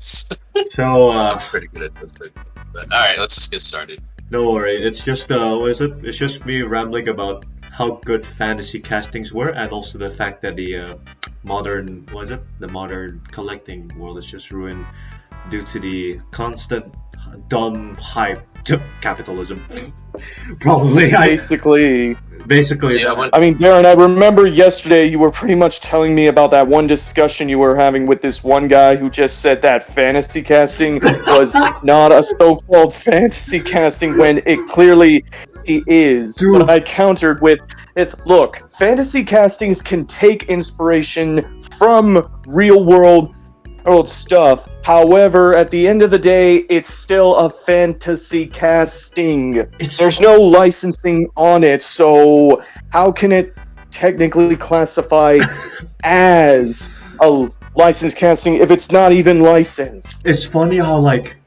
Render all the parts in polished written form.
So, I'm pretty good at this thing. But all right, let's just get started. no worry. It's just what is it? It's just me rambling about how good fantasy castings were, and also the fact that the modern was it the modern collecting world is just ruined due to the constant dumb hype to capitalism. Probably, Basically, basically See, I that. went. I mean, Darren, I remember yesterday you were pretty much telling me about that one discussion you were having with this one guy who just said that fantasy casting was not a so-called fantasy casting when it clearly is. Dude. But I countered with, look, fantasy castings can take inspiration from real world stuff. However, at the end of the day, it's still a fantasy casting. There's no licensing on it, so how can it technically classify as a licensed casting if it's not even licensed? It's funny how like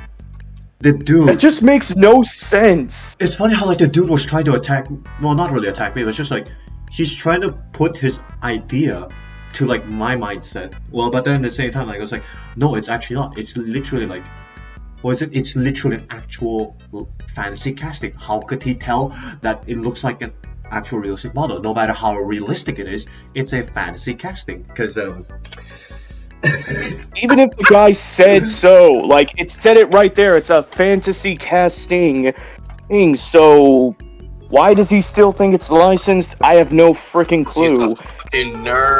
the dude. It just makes no sense. It's funny how like the dude was trying to attack. Well, not really attack me. It was just like he's trying to put his idea to like my mindset. Well, but then at the same time, like I was like, no, it's actually not. It's literally like, what is it? It's literally an actual fantasy casting. How could he tell that it looks like an actual realistic model? No matter how realistic it is, it's a fantasy casting. Because even if the guy said so, like it said it right there, it's a fantasy casting. So why does he still think it's licensed? I have no freaking He's clue. a fucking nerd.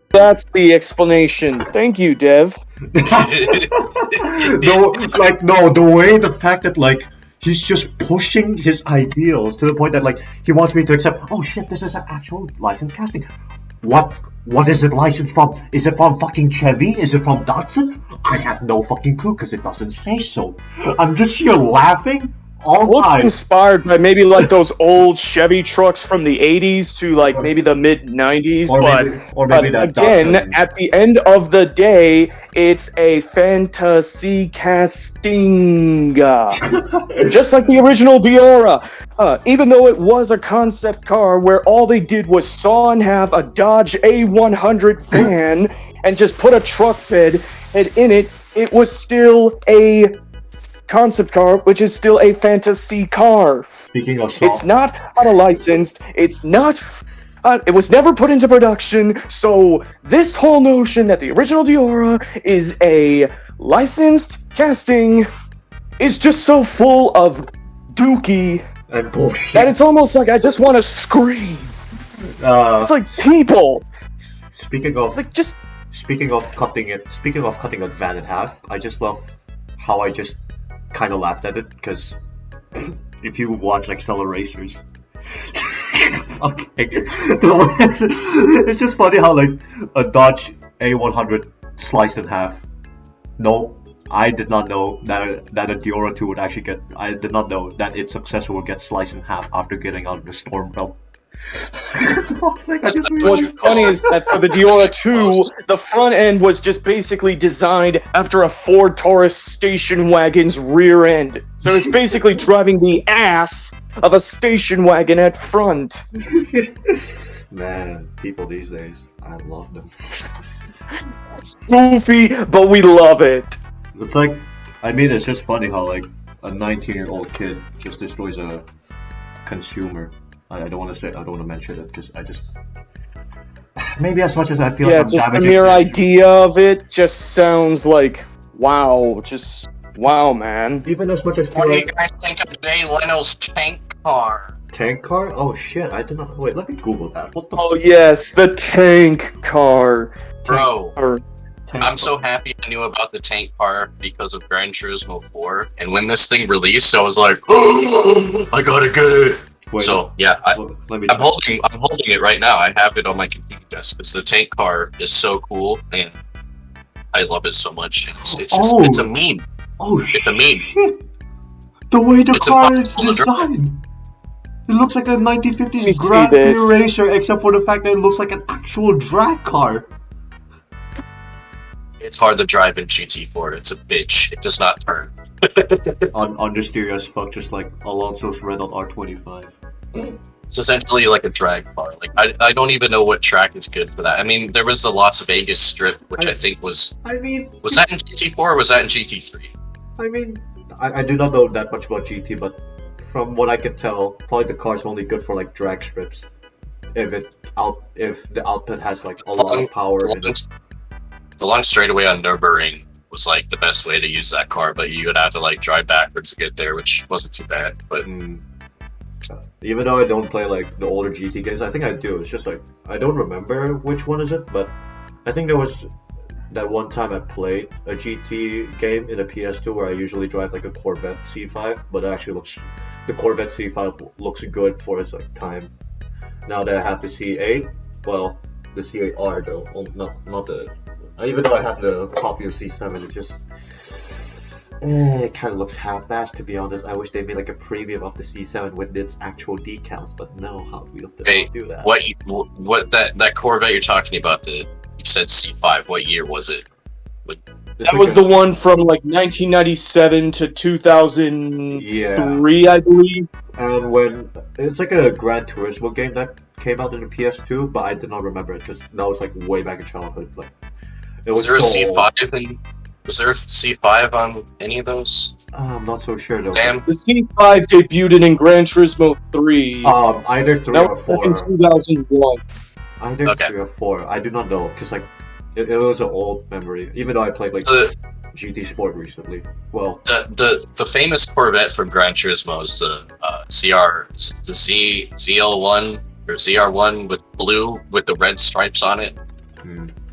That's the explanation. Thank you, Dev. no, like no, the fact that like he's just pushing his ideals to the point that like he wants me to accept. Oh shit, this is an actual licensed casting. What is it licensed from? Is it from fucking Chevy? Is it from Datsun? I have no fucking clue because it doesn't say so. I'm just here laughing all Looks time. inspired by maybe like those old Chevy trucks from the 80s to like maybe the mid 90s, Or maybe that again, Datsun. at the end of the day, it's a fantasy casting. Just like the original Diora. Even though it was a concept car where all they did was saw in half a Dodge A100 van and just put a truck bed in it, it was still a concept car, which is still a fantasy car. Speaking of It's not unlicensed. It's not. It was never put into production. So this whole notion that the original Diora is a licensed casting is just so full of dookie and bullshit. that it's almost like I just want to scream. It's like people. Speaking of Like just. Speaking of cutting a van in half, I just love how I just kind of laughed at it because if you watch Acceleracers, okay, it's just funny how like a Dodge A100 sliced in half. No, I did not know that a Diora 2 would actually get. I did not know that its successor would get sliced in half after getting out of the storm belt. What's funny is that for the Diora 2, the front end was just basically designed after a Ford Taurus station wagon's rear end. So it's basically driving the ass of a station wagon at front. Man, people these days, I love them. Goofy, but we love it. It's like, I mean, it's just funny how like a 19-year-old kid just destroys a consumer. I don't want to mention it because I just maybe as much as I feel like I'm just the damaging mere history. idea of it just sounds like wow, just wow, man. Even as much as What do you like guys think of Jay Leno's tank car? tank car. Oh shit! I did not. Wait, let me Google that. What the? Oh yes, the tank car. Bro, Tank I'm so happy I knew about the tank car because of Gran Turismo 4. And when this thing released, I was like, oh, I gotta get it. Wait, So yeah, let me. I'm holding it right now. I have it on my computer desk. It's the tank car is so cool, and I love it so much. It's a meme. Oh It's a meme. shit! The way the It's car is impossible to drive. designed. It looks like a Let me 1950s see Grand Prix this. racer, except for the fact that it looks like an actual drag car. It's hard to drive in GT4. It's a bitch. It does not turn. Understeer as fuck, just like Alonso's Renault R25. It's essentially like a drag car. Like I don't even know what track is good for that. I mean, there was the Las Vegas Strip, which I think was I mean, that in GT4 or was that in GT3? I mean, I do not know that much about GT, but from what I can tell, probably the car's only good for like drag strips. If the output has like a lot of power in it. The long straightaway on Nürburgring was like the best way to use that car, but you would have to like drive backwards to get there, which wasn't too bad. But Even though I don't play like the older GT games, I think I do. It's just like I don't remember which one is it, but I think there was that one time I played a GT game in a PS2 where I usually drive like a Corvette C5, but it actually the Corvette C5 looks good for its like time. Now that I have the C8, well, the C8R though, not the. Even though I have the copy of C7, it just it kind of looks half-assed, to be honest. I wish they made like a premium of the C7 with its actual decals, but no, Hot Wheels does not do that. What that Corvette you're talking about? You said C5. What year was it? That was the one from like 1997 to 2003, I believe. And when it's like a Gran Turismo game that came out in the PS2, but I did not remember it because that was like way back in childhood. Like, was there a C5? Was there a C5 on any of those? I'm not so sure though. Damn. The C5 debuted in Gran Turismo 3. Either 3 or 4. In 2001. Either 3 or 4. I do not know because like it was an old memory. Even though I played like GT Sport recently. Well, the famous Corvette from Gran Turismo is the ZL1 or ZR1 with blue with the red stripes on it.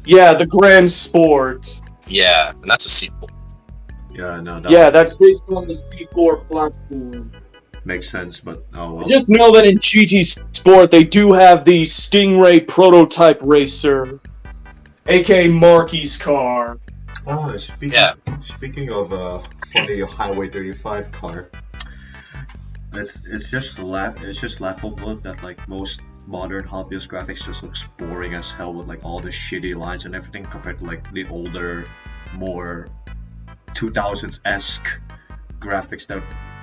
Yeah, the Grand Sport. Yeah, and that's a sequel. Yeah, no. That's based on the C4 platform. Makes sense, but oh well. Just know that in GT Sport they do have the Stingray prototype racer, aka Marky's car. Oh, speaking of funny Highway 35 car, it's just laughable that like most modern Hot Wheels graphics just looks boring as hell with like all the shitty lines and everything compared to like the older, more 2000s-esque graphics that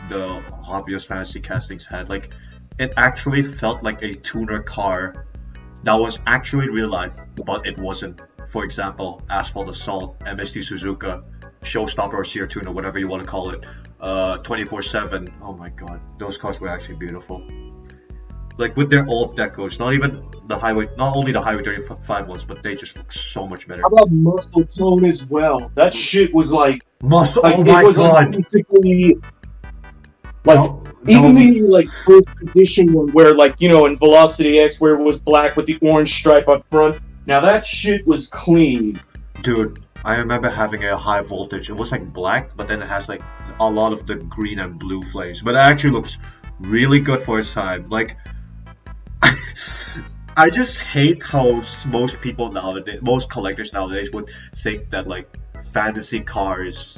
the Hot Wheels Fantasy Castings had. Like, it actually felt like a tuner car that was actually real life, but it wasn't. For example, Asphalt Assault, MST Suzuka, Showstopper or Sear Tuner, whatever you want to call it, 24/7. Oh my god, those cars were actually beautiful. Like with their old decos, not only the Highway 35 ones, but they just look so much better. How about Muscle Tone as well? That shit was like muscle. Like, oh my god! Like basically, like even the like first edition one, where like in Velocity X, where it was black with the orange stripe up front. Now that shit was clean. Dude, I remember having a high voltage. It was like black, but then it has like a lot of the green and blue flames. But it actually looks really good for its time. Like, I just hate how most collectors nowadays would think that like fantasy cars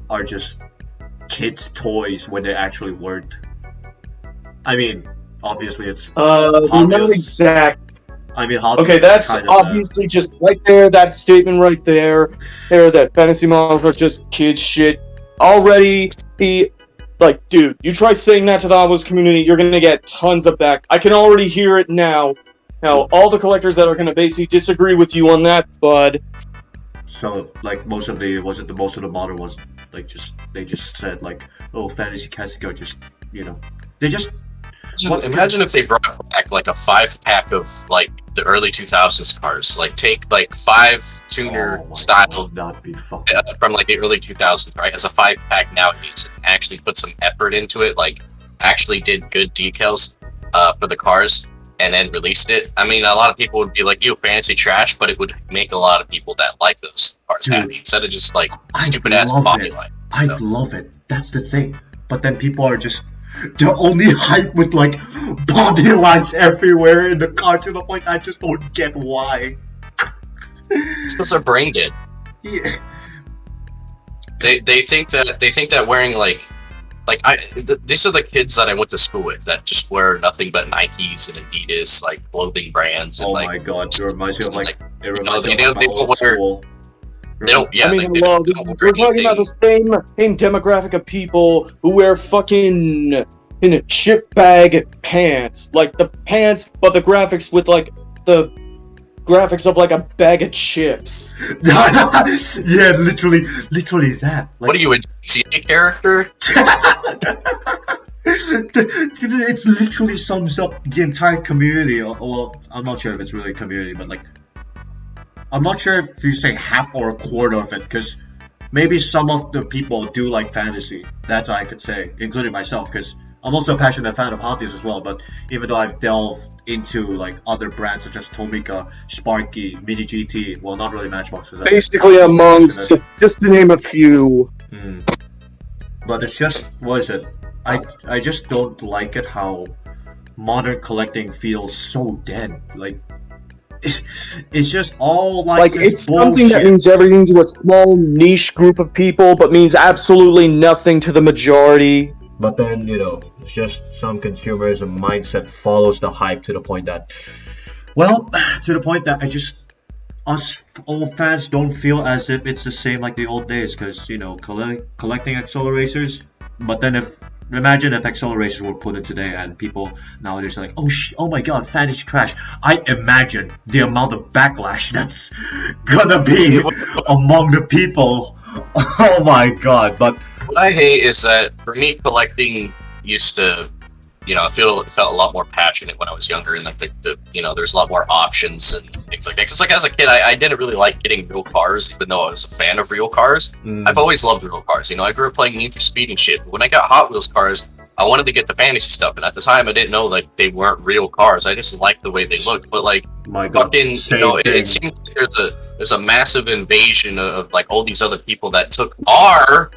are just kids' toys when they actually weren't. I mean, obviously it's not exact. I mean, okay, that's obviously just right there. That statement right there, that fantasy models are just kids shit. Already, like, dude, you try saying that to the Hot Wheels community, you're gonna get tons of back. I can already hear it now. Now, all the collectors that are gonna basically disagree with you on that, bud. So, like, most of the modern ones, like, they just said like, oh, fantasy casting are just, they just. Imagine if they brought back like a 5-pack of like the early 2000s cars, like take like 5 tuner style that'd be fun. From like the early 2000s, right? As a 5-pack nowadays, and actually put some effort into it, like actually did good decals for the cars, and then released it. I mean, a lot of people would be like, "You fantasy trash," but it would make a lot of people that like those cars happy instead of just like stupid ass body line. I'd love it. That's the thing. But then people are just. They're only hyped with like body lines everywhere in the car to the point I just don't get why. It's because they're brain dead. Yeah. They think that wearing these are the kids that I went to school with that just wear nothing but Nikes and Adidas like clothing brands. And, my god, it reminds me of like they don't yeah. I mean, we're talking about the same demographic of people who wear fucking in chip bag pants, like the pants, but the graphics with like the graphics of like a bag of chips. Yeah, literally that. Like, What are you, a GTA character? it literally sums up the entire community. Well, I'm not sure if it's really a community, but like, I'm not sure if you say half or a quarter of it, because maybe some of the people do like fantasy. That's what I could say, including myself, because I'm also a passionate fan of Hot Wheels as well. But even though I've delved into like other brands such as Tomica, Sparky, Mini GT, well, not really Matchbox. Basically, amongst just to name a few. But it's just, what is it? I just don't like it how modern collecting feels so dead. Like, it's just all like it's something that means everything to a small niche group of people, but means absolutely nothing to the majority. But then, it's just some consumerism mindset follows the hype to the point that, us old fans don't feel as if it's the same like the old days, because, collecting Acceleracers, but then imagine if Acceleracers were put in today and people nowadays are like, oh my god, fantasy trash. I imagine the amount of backlash that's gonna be among the people. Oh my god. But what I hate is that for me, collecting used to, I felt a lot more passionate when I was younger, and there's a lot more options and things like that. Because like as a kid, I didn't really like getting real cars, even though I was a fan of real cars. I've always loved real cars. I grew up playing Need for Speed and shit. But when I got Hot Wheels cars, I wanted to get the fantasy stuff, and at the time, I didn't know like they weren't real cars. I just liked the way they looked. But like, my god, fucking, it seems like there's a massive invasion of like all these other people that took our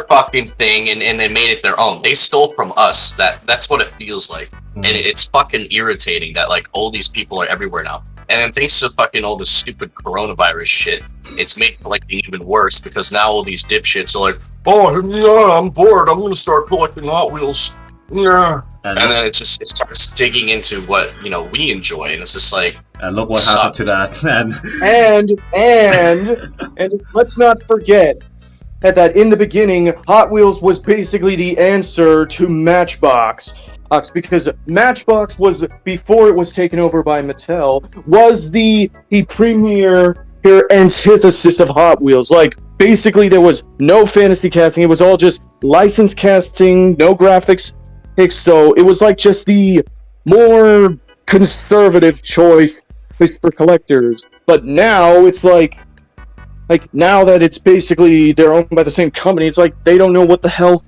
fucking thing and they made it their own. They stole from us. That's what it feels like. And it's fucking irritating that like all these people are everywhere now. And then thanks to fucking all this stupid coronavirus shit, it's made collecting even worse, because now all these dipshits are like, oh yeah, I'm bored, I'm gonna start collecting Hot Wheels. Yeah. And then it starts digging into what we enjoy, and it's just like, and look what happened to that. And let's not forget that in the beginning, Hot Wheels was basically the answer to Matchbox. Because Matchbox was, before it was taken over by Mattel, was the premier antithesis of Hot Wheels. Like, basically there was no fantasy casting, it was all just licensed casting, no graphics, so it was like just the more conservative choice for collectors. But now it's like now that it's basically they're owned by the same company, it's like they don't know what the hell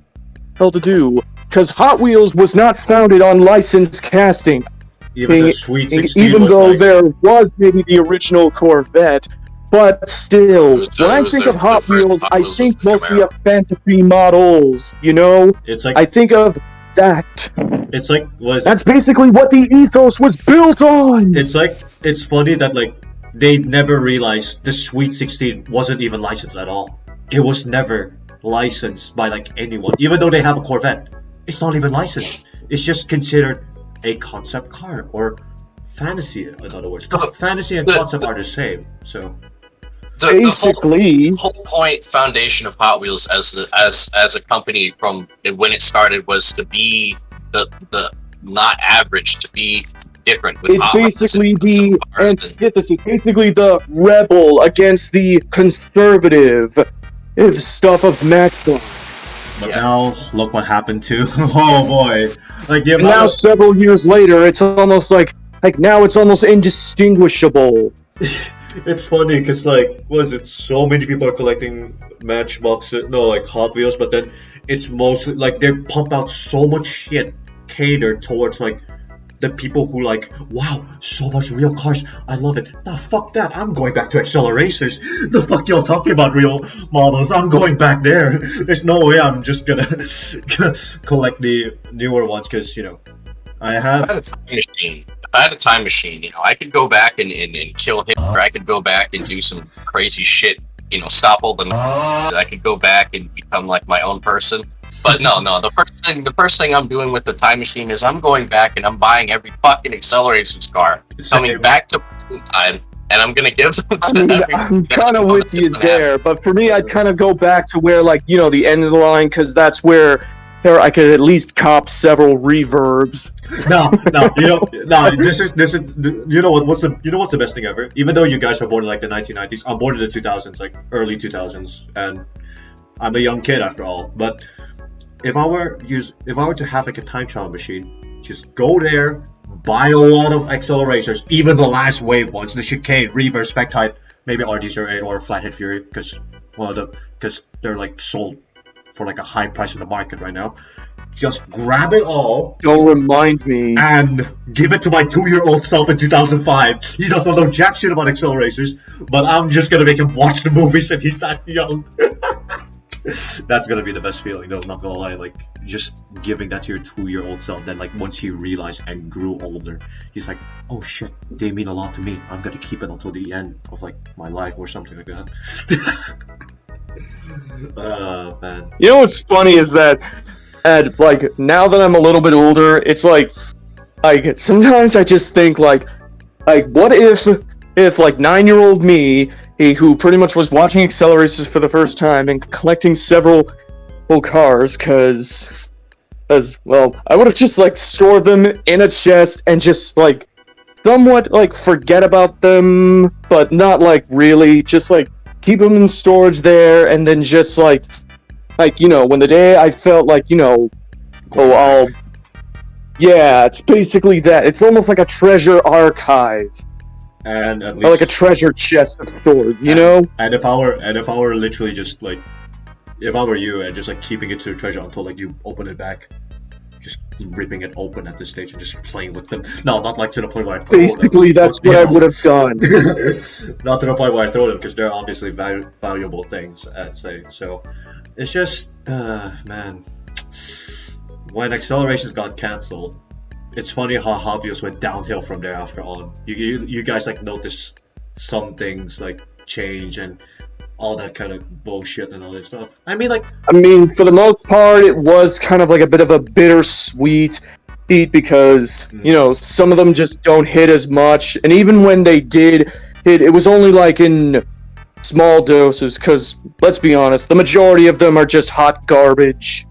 to do. Because Hot Wheels was not founded on licensed casting. Even the Sweet 16 even was though like... there was maybe the original Corvette, but still, when I think of Hot Wheels, I think mostly of fantasy models. It's like, I think of that. It's like, that's basically what the ethos was built on. It's funny that like they never realized the Sweet 16 wasn't even licensed at all. It was never licensed by like anyone, even though they have a Corvette. It's not even licensed. It's just considered a concept car or fantasy. In other words, fantasy and concept are the same. So basically, the whole point foundation of Hot Wheels as a company from when it started was to be the not average, to be different. With it's basically the antithesis, basically the rebel against the conservative stuff of Matchbox. But now, look what happened to... Oh boy. Like, and now, several years later, it's almost like now it's almost indistinguishable. It's funny, because, like, so many people are collecting Matchboxes, Hot Wheels, but then it's mostly, like, they pump out so much shit catered towards, like, the people who like, wow, so much real cars, I love it. Nah, fuck that, I'm going back to Acceleracers. The fuck y'all talking about real models? I'm going back there. There's no way I'm just gonna collect the newer ones, because, I have a time machine. If I had a time machine, I could go back and kill him, or I could go back and do some crazy shit, stop all the I could go back and become like my own person. But no, the first thing I'm doing with the time machine is I'm going back and I'm buying every fucking Acceleracers car, coming back to present time, and I'm gonna give them to I'm kind of with you there, but for me, I'd kind of go back to where, like, the end of the line, because that's where or I could at least cop several reverbs. No, this is you know what's the best thing ever? Even though you guys were born in like the 1990s, I'm born in the 2000s, like early 2000s, and I'm a young kid after all. But if I were to have like a time travel machine, just go there, buy a lot of Acceleracers, even the last wave ones, the chicane, reverb, spec type, maybe RD08 or Flathead Fury, because they're like sold for like a high price in the market right now. Just grab it all. Don't remind me. And give it to my 2-year-old self in 2005. He doesn't know jack shit about Acceleracers, but I'm just gonna make him watch the movies if he's that young. That's gonna be the best feeling though, not gonna lie. Like, just giving that to your 2-year-old self, then like once he realized and grew older, he's like, oh shit, they mean a lot to me. I'm gonna keep it until the end of like my life or something like that. Man. You know what's funny is that, like, now that I'm a little bit older, it's like sometimes I just think like what if like 9-year-old me, who pretty much was watching Acceleracers for the first time and collecting several cars, because well, I would have just like stored them in a chest and just like somewhat like forget about them, but not like really, just like keep them in storage there, and then just like you know, when the day I felt like, you know, yeah, it's basically that. It's almost like a treasure archive. And at least, or like a treasure chest of storage, you know? And if I were literally just like, if I were you and just like keeping it to the treasure until like you open it back, just ripping it open at this stage and just playing with them. No, not like to the point where I throw basically them. That's what I would have done. Not to the point where I throw them, because they're obviously valuable things, I'd say. So it's just, man, when Accelerations got cancelled, it's funny how Hot Wheels went downhill from there after on. You guys like noticed some things like change and all that kind of bullshit and all this stuff. I mean, for the most part, it was kind of like a bit of a bittersweet beat, because you know, some of them just don't hit as much, and even when they did hit, it was only like in small doses, because let's be honest, the majority of them are just hot garbage.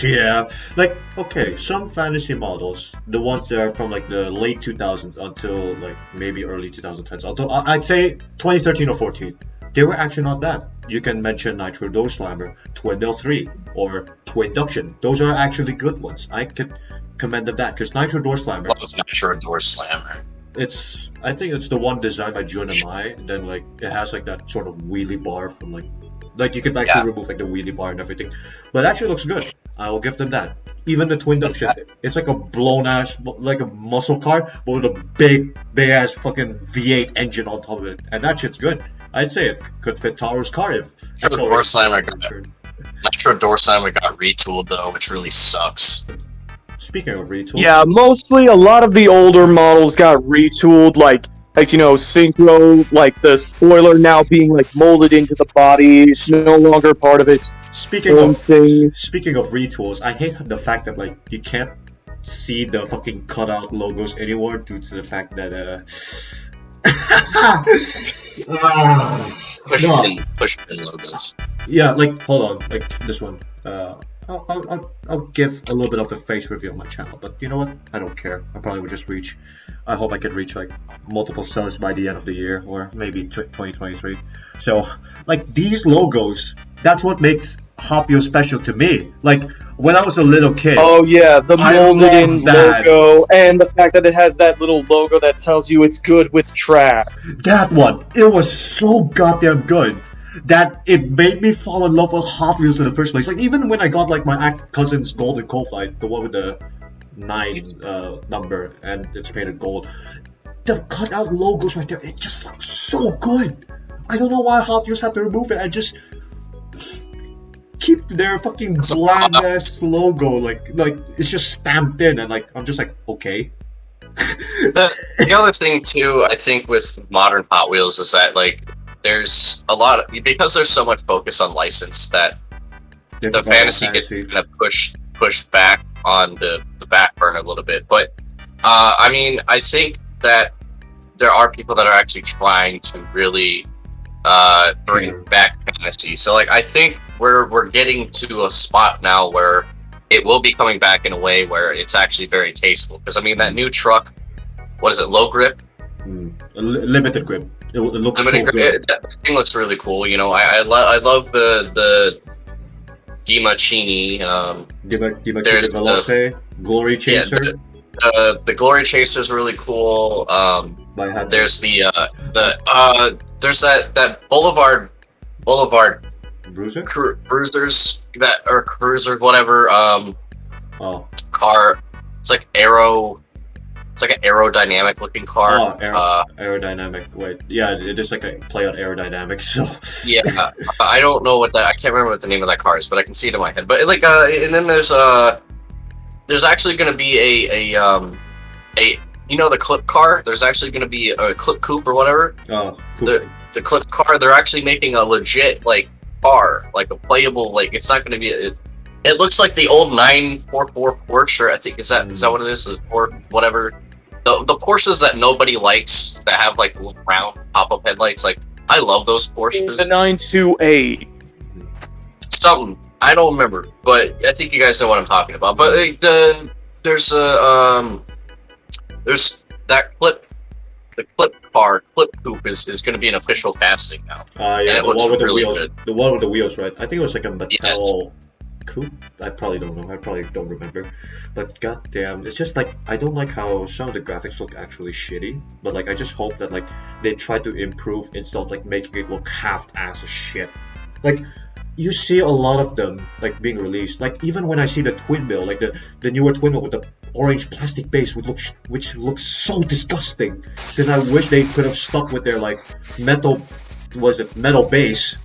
Yeah, like, okay, some fantasy models, the ones that are from like the late 2000s until like maybe early 2010s, although I'd say 2013 or 14, they were actually not bad. You can mention Nitro Door Slammer, Twindle 3, or Twinduction. Those are actually good ones. I could commend them that, because Nitro Door Slammer. Love Nitro Door Slammer. I think it's the one designed by Jun and I, and then like it has like that sort of wheelie bar from like you can actually remove like the wheelie bar and everything, but it actually looks good. I will give them that. Even the Twinduction, it's like a blown ass, like a muscle car, but with a big ass fucking V8 engine on top of it, and that shit's good. I'd say it could fit Taro's car if. Nitro Door Slammer got retooled though, which really sucks. Speaking of retooled, yeah, mostly a lot of the older models got retooled, like you know, synchro, like the spoiler now being like molded into the body. It's no longer part of its Speaking own of thing. retools, I hate the fact that like you can't see the fucking cutout logos anymore due to the fact that push pin logos. Yeah, like, hold on, like this one. I'll give a little bit of a face review on my channel, but you know what? I don't care. I probably would just reach. I hope I could reach like multiple subs by the end of the year, or maybe 2023. So, like, these logos, that's what makes Hot Wheels special to me. Like, when I was a little kid. Oh yeah, the molded in logo, and the fact that it has that little logo that tells you it's good with track. That one, it was so goddamn good that it made me fall in love with Hot Wheels in the first place. Like, even when I got like my cousin's Golden Coal Flight, the one with the 9 number and it's painted gold, the cutout logos right there, it just looks so good. I don't know why Hot Wheels had to remove it. I just keep their fucking bland ass logo like it's just stamped in, and like I'm just like, okay. The other thing too, I think, with modern Hot Wheels is that like there's a lot of, because there's so much focus on license, that the fantasy gets kind of pushed back on the back burner a little bit. But I mean, I think that there are people that are actually trying to really bring back fantasy. So like I think we're getting to a spot now where it will be coming back in a way where it's actually very tasteful. Because I mean, that new truck, what is it, low grip? Limited grip. It looks Limited so grip. good. That thing looks really cool. You know, I love the Dimachini. There's the Veloce, Glory Chaser. the Glory Chaser is really cool. There's there's that Boulevard Bruiser. Bruisers that or cruiser whatever Oh. car. It's like It's like an aerodynamic looking car. Aerodynamic. Wait, yeah, it is like a play on aerodynamics. So yeah, I don't know what that. I can't remember what the name of that car is, but I can see it in my head. But like, and then there's actually going to be a you know the clip car. There's actually going to be a clip coupe or whatever. Oh, cool. The clip car. They're actually making a legit like car, like a playable. Like it's not going to be. It looks like the old 944 Porsche. I think is that what it is? Or whatever. The Porsches that nobody likes that have like little round pop-up headlights. Like I love those Porsches. The 928. Something I don't remember, but I think you guys know what I'm talking about. But there's that the clip coupe is going to be an official casting now. Yeah, the one with the wheels. Good. The one with the wheels, right? I think it was like a Mattel coupe. I probably don't know. I probably don't remember. But goddamn, it's just like I don't like how some of the graphics look actually shitty. But like I just hope that like they try to improve instead of like making it look half-ass as shit. Like you see a lot of them like being released. Like even when I see the twin mill, like the newer twin mill with the orange plastic base, which looks so disgusting. Then I wish they could have stuck with their like metal base.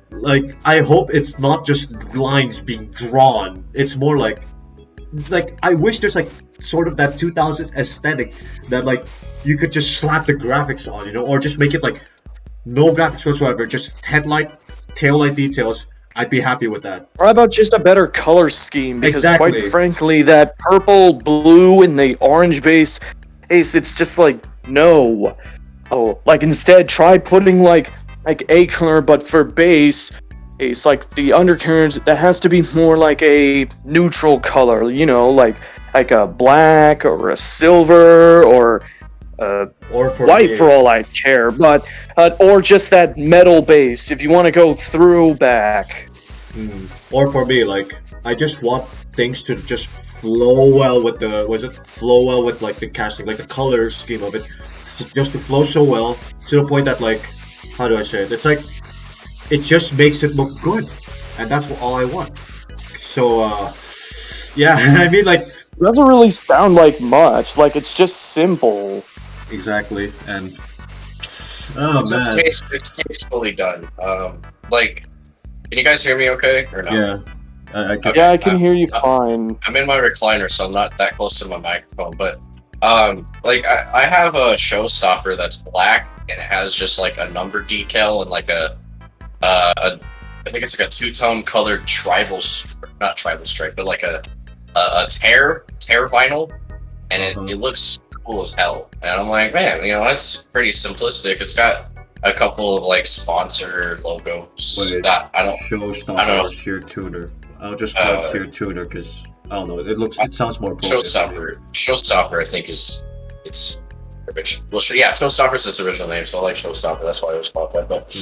Like I hope it's not just lines being drawn. It's more like I wish there's like sort of that 2000s aesthetic that like you could just slap the graphics on, you know, or just make it like no graphics whatsoever, just headlight, taillight details. I'd be happy with that. Or how about just a better color scheme? Because Exactly. quite frankly, that purple, blue, and the orange base, it's just like no. Oh, like instead try putting like a color, but for base, it's like the undercurrent that has to be more like a neutral color. You know, like a black or a silver or for white me, for all I care, but or just that metal base if you want to go through back. Or for me, like I just want things to just flow well with like the casting, like the color scheme of it, just to flow so well to the point that like, how do I say it? It's like it just makes it look good, and that's all I want. So yeah, I mean like it doesn't really sound like much. Like it's just simple. Exactly, and it's tastefully done. Like, can you guys hear me okay or no? Yeah, I can hear you fine. I'm in my recliner, so I'm not that close to my microphone. But like I have a showstopper that's black and it has just like a number decal and like I think it's like a two-tone colored not tribal stripe, but like a tear vinyl, and it looks cool as hell. And I'm like, man, you know, that's pretty simplistic. It's got a couple of like sponsor logos that I don't know. Sheer tuner. I'll just call it sheer tuner because I don't know. It sounds more appropriate. Showstopper, I think it's original. Well, yeah, Showstopper's its original name, so I like Showstopper. That's why it was called that. But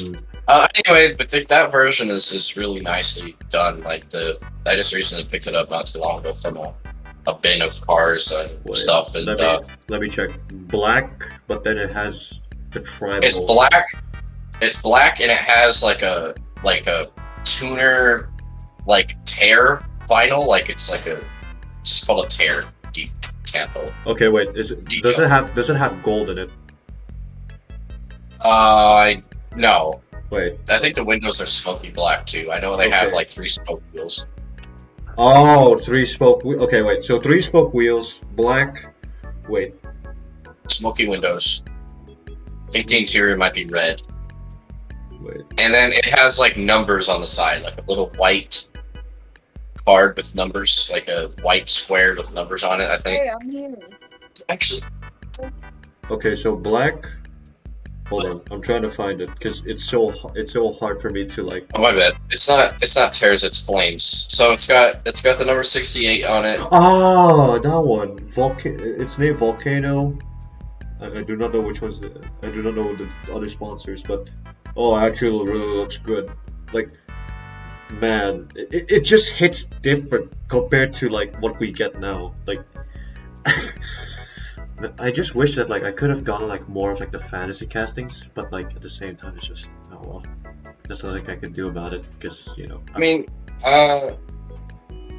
anyway, but that version is really nicely done. Like I just recently picked it up not too long ago from a bin of cars and stuff. And let me check. Black, but then it has the tribal. It's black. It's black, and it has like a tuner like tear vinyl. Like it's just called a tear deep tampo. Okay, wait. Does it have gold in it? No. Wait. I think the windows are smoky black too. I know they have like 3 spoke wheels. Oh, 3 spoke. Okay, wait. So 3 spoke wheels, black. Wait. Smoky windows. I think the interior might be red. Wait. And then it has like numbers on the side, like a little white card with numbers, like a white square with numbers on it, I think. Hey, I'm here. Actually. Okay, so black. Hold on, I'm trying to find it because it's so hard for me to like. Oh my bad. It's not tears, it's flames. So it's got the number 68 on it. Ah, that one. It's named Volcano. I do not know which one's the. I do not know the other sponsors, but oh, actually, it really looks good. Like, man, it just hits different compared to like what we get now. Like, I just wish that like I could have gone like more of like the fantasy castings, but like at the same time, it's just oh well. There's nothing I could do about it because you know. Uh,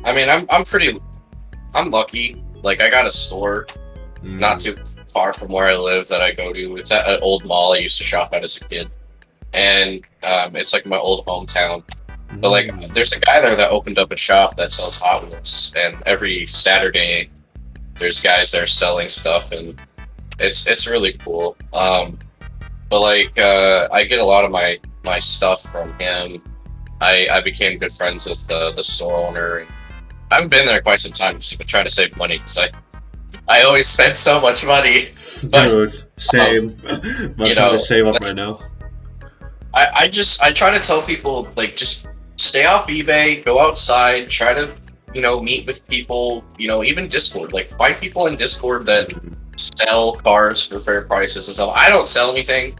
I'm lucky. Like I got a store not too far from where I live that I go to. It's at an old mall I used to shop at as a kid, and it's like my old hometown. But like, there's a guy there that opened up a shop that sells Hot Wheels, and every Saturday there's guys there selling stuff, and it's really cool. But like, I get a lot of my stuff from him. I became good friends with the store owner. And I haven't been there quite some time. Just been trying to save money because I always spend so much money. But, Dude, same. I'm trying to save up right now. I try to tell people like just stay off eBay, go outside, try to meet with people, even Discord. Like find people in Discord that sell cars for fair prices and stuff. I don't sell anything.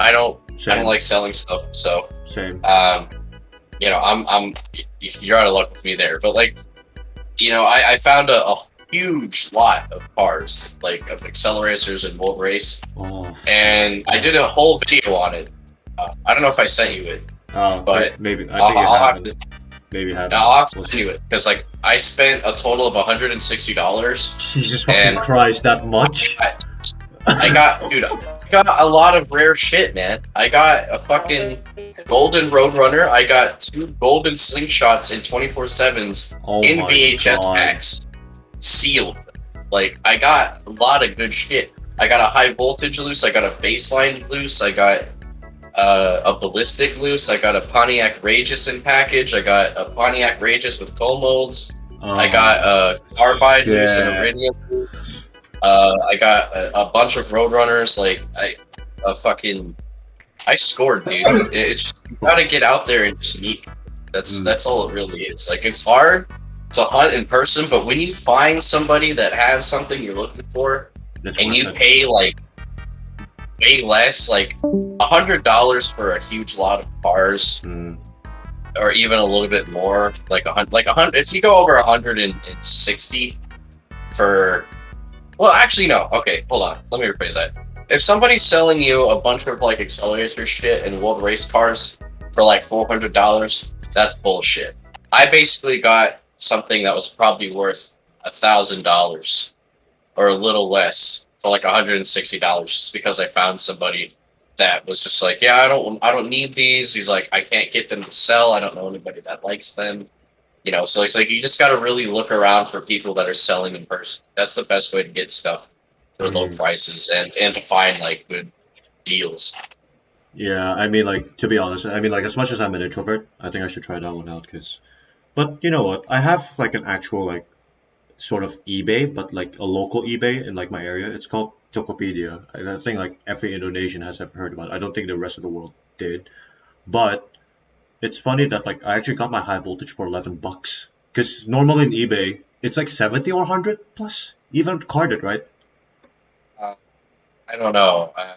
I don't like selling stuff. So same. You're out of luck with me there. But like, I found a huge lot of cars, like of Acceleracers and World Race, and I did a whole video on it. I don't know if I sent you it, but maybe I think maybe haven't. I'll have to send you it because like I spent a total of $160. Jesus fucking Christ, that much? I got a lot of rare shit, man. I got a fucking golden Roadrunner. I got 2 golden slingshots in 24/7s in VHS packs, sealed. Like I got a lot of good shit. I got a high voltage loose. I got a baseline loose. I got a ballistic loose. I got a Pontiac Rageous in package. I got a Pontiac Rageous with coal molds. I got a carbide loose and iridium loose. I got a bunch of Roadrunners. Like I scored, dude. It's just you gotta get out there and just meet. That's all it really is. Like it's hard to hunt in person, but when you find somebody that has something you're looking for, and you pay like way less, like $100 for a huge lot of cars, or even a little bit more, like $100. If you go over 160 for, well, actually no. Okay, hold on. Let me rephrase that. If somebody's selling you a bunch of like Accelerator shit and World Race cars for like $400, that's bullshit. I basically got something that was probably worth $1,000 or a little less for like $160 just because I found somebody that was just like, yeah, I don't need these. He's like, I can't get them to sell. I don't know anybody that likes them. So it's like you just got to really look around for people that are selling in person. That's the best way to get stuff for low prices and to find like good deals. Yeah, I mean, like to be honest, I mean, like as much as I'm an introvert, I think I should try that one out. But you know what? I have like an actual like sort of eBay, but like a local eBay in like my area. It's called Tokopedia. I think like every Indonesian has ever heard about it. I don't think the rest of the world did, but it's funny that like I actually got my high voltage for $11. Because normally in eBay it's like 70 or 100 plus, even carded, right? I don't know. I'm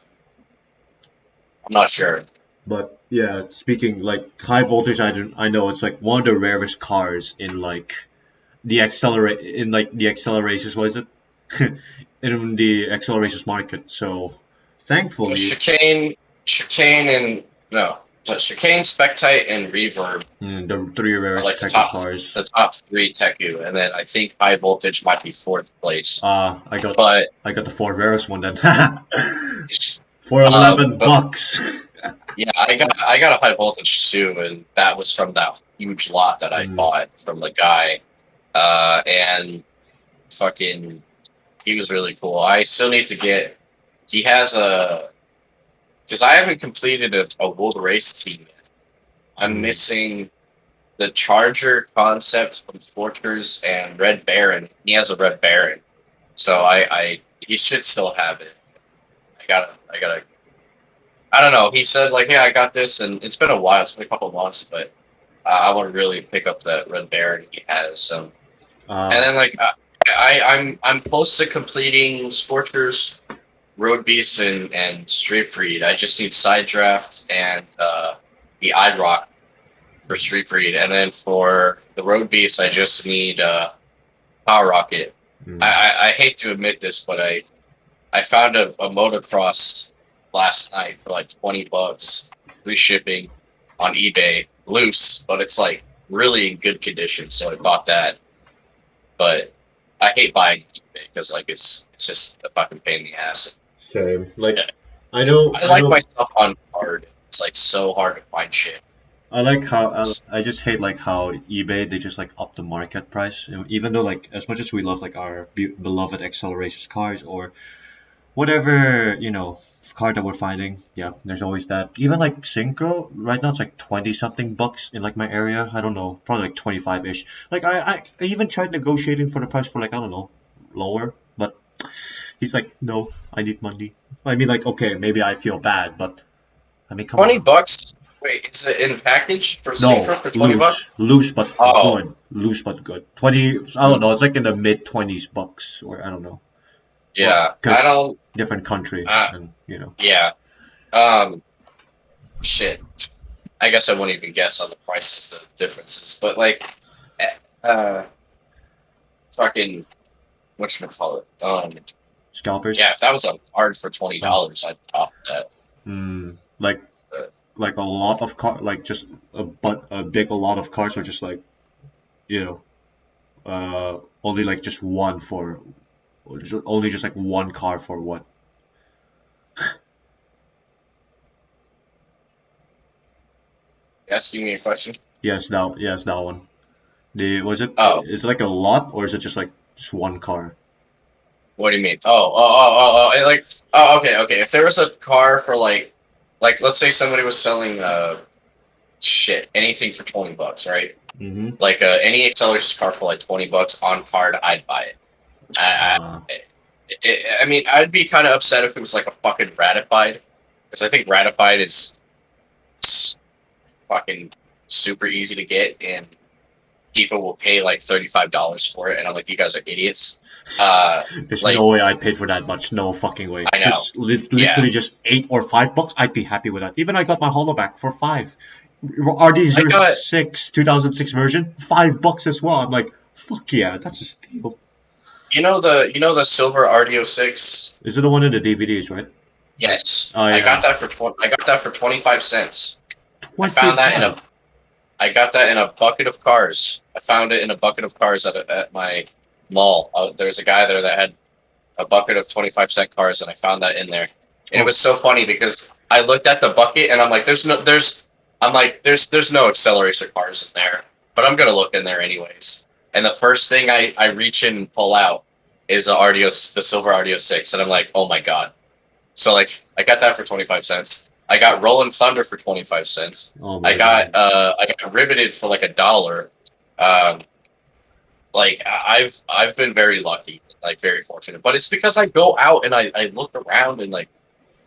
not sure. But yeah, speaking like high voltage, I know it's like one of the rarest cars in like the Acceleracers. What is it? In the Acceleracers market. So thankfully, Chicane, and no, but Chicane, Spectite, and Reverb. The 3 rarest like cars. The top 3 Teku, and then I think High Voltage might be 4th place. I got the 4 rarest one then. For $11. Yeah, I got a High Voltage too, and that was from that huge lot that I bought from the guy, and fucking, he was really cool. I still need to get. He has because I haven't completed a World Race team yet. I'm missing the Charger concept from Scorchers and Red Baron. He has a Red Baron, so he should still have it. I gotta I don't know. He said like, "Yeah, I got this," and it's been a while. It's been a couple months, but I want to really pick up that Red Baron he has. So, and then like I'm close to completing Scorchers, Road Beast, and Street Breed. I just need Side Draft and the iRock for Street Breed, and then for the Road Beast, I just need Power Rocket. I hate to admit this, but I found a motocross last night for like $20, free shipping on eBay, loose, but it's like really in good condition. So I bought that. But I hate buying eBay because like it's just a fucking pain in the ass. Same. Like, Yeah. I know, I like my stuff on card. It's like so hard to find shit. I like how I just hate like how eBay they just like up the market price. Even though like as much as we love like our beloved Acceleracers cars or whatever car that we're finding, yeah, there's always that. Even like Synchro right now it's like 20 something bucks in like my area. I don't know, probably like 25 ish. Like I even tried negotiating for the price for like I don't know lower, but he's like no, I need money. I mean like okay maybe I feel bad, but I mean come 20 on. bucks? Wait, is it in package for No, Synchro for 20 bucks? loose but Oh. good. Loose but good. 20, I don't know, it's like in the mid 20s bucks or I don't know. Well, Yeah. I because don't different country uh, and yeah. Shit. I guess I wouldn't even guess on the prices, the differences. But like uh fucking whatchamacallit. scalpers. Yeah, if that was a card for $20, I'd top that. Like Uh, a lot of car like just a lot of cars are just like you know only like just one for only just like one car for what. asking me a question? Yes, that one. The was it Oh, is it like a lot or is it just like just one car? what do you mean? Like, okay, okay. If there was a car for like, let's say somebody was selling shit, anything for $20, right? Mm-hmm. Like, any Acceleracers car for like $20 on card, I'd buy it. Uh, I mean, I'd be kind of upset if it was like a fucking ratified, because I think ratified is fucking super easy to get, and people will pay like $35 for it, and I'm like, you guys are idiots. There's Like, no way I'd pay for that much. No fucking way. I know. Just literally just $8 or $5. I'd be happy with that. Even I got my holoback for $5. RD06 2006 version, $5 as well. I'm like, fuck yeah, that's a steal. You know the silver RDO6. Is it the one in the DVDs, right? Yes, Oh I yeah. got that for I got that for 25 cents. I found that in 25. I got that in a bucket of cars. I found it in a bucket of cars at my mall. There's a guy there that had a bucket of 25-cent cars, and I found that in there. And it was so funny because I looked at the bucket and I'm like, there's no Accelerator cars in there, but I'm gonna look in there anyways. And the first thing I reach in and pull out is the silver RDO6, and I'm like, oh my god. So like I got that for 25 cents. I got Rolling Thunder for 25 cents. Oh my I got god. I got Riveted for like $1. Um, like I've been very lucky, like very fortunate. But it's because I go out and I look around and like,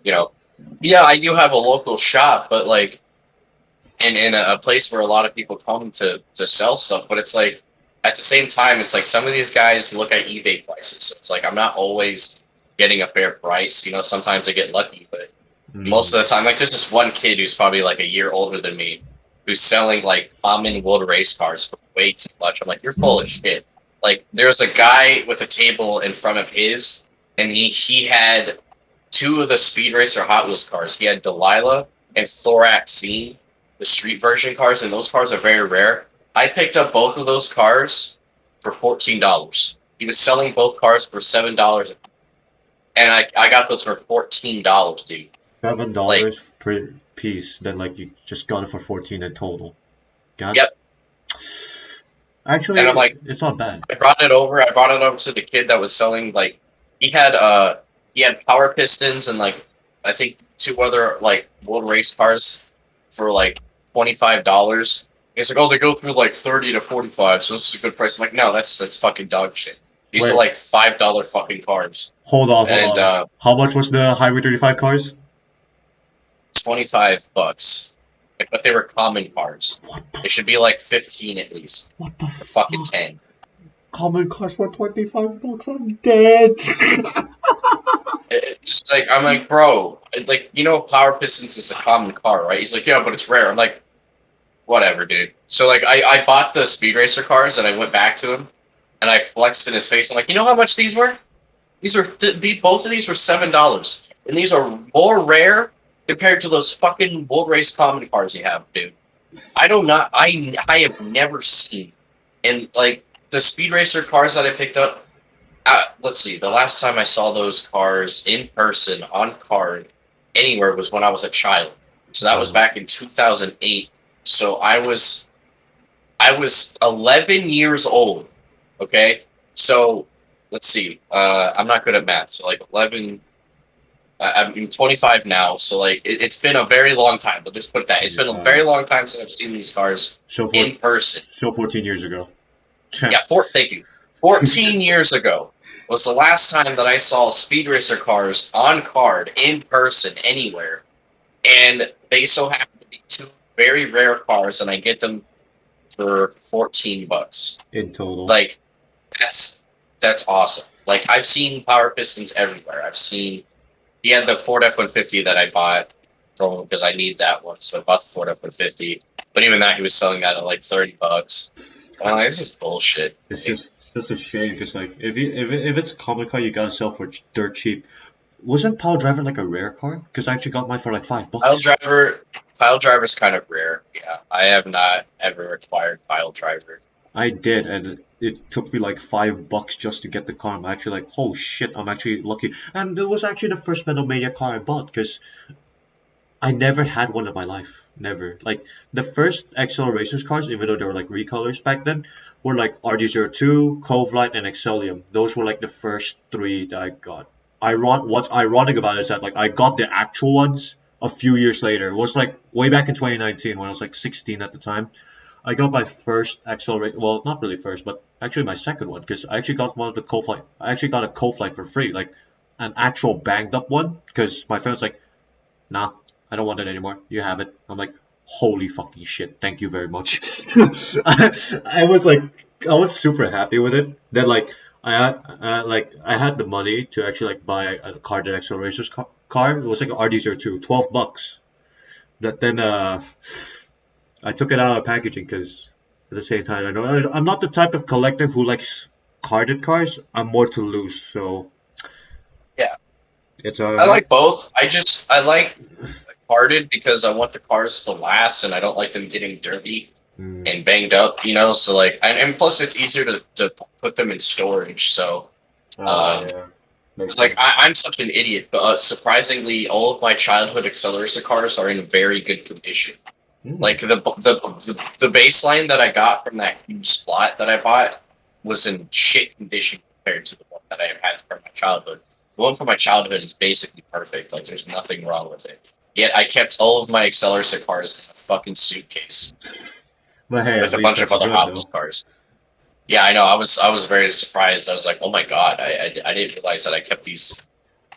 you know, yeah, I do have a local shop, but like in a place where a lot of people come to sell stuff. But it's like at the same time, it's like some of these guys look at eBay prices. So it's like I'm not always getting a fair price. You know, sometimes I get lucky, but most of the time, like there's this one kid who's probably like a year older than me, who's selling like common world race cars for way too much. I'm like, you're full of shit. Like there's a guy with a table in front of his, and he had two of the Speed Racer Hot Wheels cars. He had Delilah and Thoraxine, the street version cars, and those cars are very rare. I picked up both of those cars for $14. He was selling both cars for $7, and I got those for $14, dude. $7 Like, per piece. Then like you just got it for 14 in total. Got yep. Actually, And I'm like, it's not bad. I brought it over to the kid that was selling, like, he had power pistons and like I think two other like world race cars for like $25. He's like, oh, they go through like 30 to 45, so this is a good price. I'm like, no, that's fucking dog shit. These are Wait, like $5 fucking cars. hold on. And How much was the Highway 35 cars? it's $25, but they were common cars. What the? It should be like 15 at least, What the or fucking fuck? 10. Common cars for $25. I'm dead. It's just like I'm like, bro, like Power Pistons is a common car, right? He's like, yeah, but it's rare. I'm like, whatever, dude. So like, I bought the Speed Racer cars and I went back to him and I flexed in his face. I'm like, you know how much these were? These were both of these were $7, and these are more rare compared to those fucking World Race common cars you have, dude. I have never seen, and like the Speed Racer cars that I picked up. Let's see. The last time I saw those cars in person on card anywhere was when I was a child. So that was back in 2008. So I was 11 years old. Okay, so let's see. I'm not good at math. So like 11. I'm 25 now. So like it's been a very long time. But just put that. It's been a very long time since I've seen these cars in person. So 14 years ago. Yeah, thank you. 14 years ago was the last time that I saw Speed Racer cars on card in person anywhere, and they so happen to be two very rare cars, and I get them for $14 in total. Like that's awesome. Like I've seen Power Pistons everywhere. He had the Ford F-150 that I bought from because I need that one, so I bought the Ford F-150. But even that, he was selling that at like $30. I'm like, this is bullshit. It's just a shame, because like if it's a common car, you gotta sell for dirt cheap. Wasn't Pile Driver like a rare car? Because I actually got mine for like $5. Pile Driver's kind of rare. Yeah, I have not ever acquired Pile Driver. I did, and it took me like $5 just to get the car. I'm actually like, oh shit, I'm actually lucky. And it was actually the first Metal Mania car I bought, because I never had one in my life. Never. Like, the first Acceleracers cars, even though they were like recolors back then, were like RD02, Cove Light, and Excellium. Those were like the first three that I got. What's ironic about it is that like I got the actual ones a few years later. It was like way back in 2019 when I was like 16 at the time. I got my first Accelerator. Well, not really first, but actually my second one, because I actually got one of the Cove Light. I actually got a Cove Light for free, like an actual banged up one, because my friend was like, nah, I don't want it anymore. You have it. I'm like, holy fucking shit, thank you very much. I was super happy with it. Then like I had the money to actually like buy a car, that Acceleracers car. It was like an RD02, $12. But then I took it out of packaging, because at the same time I'm not the type of collector who likes carded cars. I'm more to loose, so yeah. It's I like both. I like carded because I want the cars to last, and I don't like them getting dirty and banged up. So like, and plus it's easier to put them in storage. So yeah. it's like I'm such an idiot, but surprisingly, all of my childhood Accelerator cars are in very good condition. Like the baseline that I got from that huge slot that I bought was in shit condition compared to the one that I had from my childhood. The one from my childhood is basically perfect. Like there's nothing wrong with it. Yet I kept all of my Accelerator cars in a fucking suitcase But hey, with a bunch of other Hot Wheels cars. Yeah, I know. I was very surprised. I was like, oh my god, I didn't realize that I kept these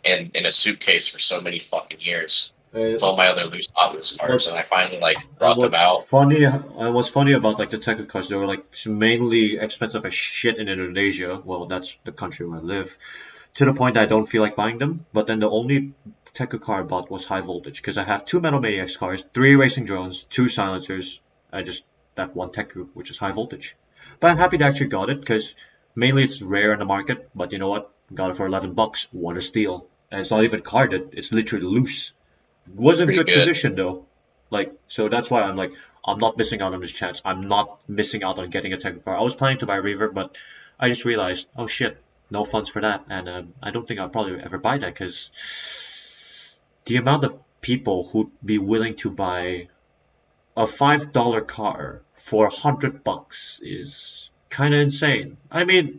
in a suitcase for so many fucking years. With all my other loose Hot Wheels cars, and I finally like brought them out. What's funny about like the Tekken cars, they were like mainly expensive as shit in Indonesia. Well, that's the country where I live. To the point that I don't feel like buying them. But then the only Tekken car I bought was high voltage, because I have 2 Metal Maniacs cars, 3 racing drones, 2 silencers, that one Tekken, which is high voltage. But I'm happy to actually got it, because mainly it's rare in the market. But you know what? Got it for $11. What a steal! And it's not even carded; it's literally loose. Was in good condition though. Like, so that's why I'm like, I'm not missing out on this chance. I'm not missing out on getting a Tekken car. I was planning to buy Reaver, but I just realized, oh shit, no funds for that, and I don't think I'll probably ever buy that, because the amount of people who'd be willing to buy a $5 car for $100 is kind of insane. I mean,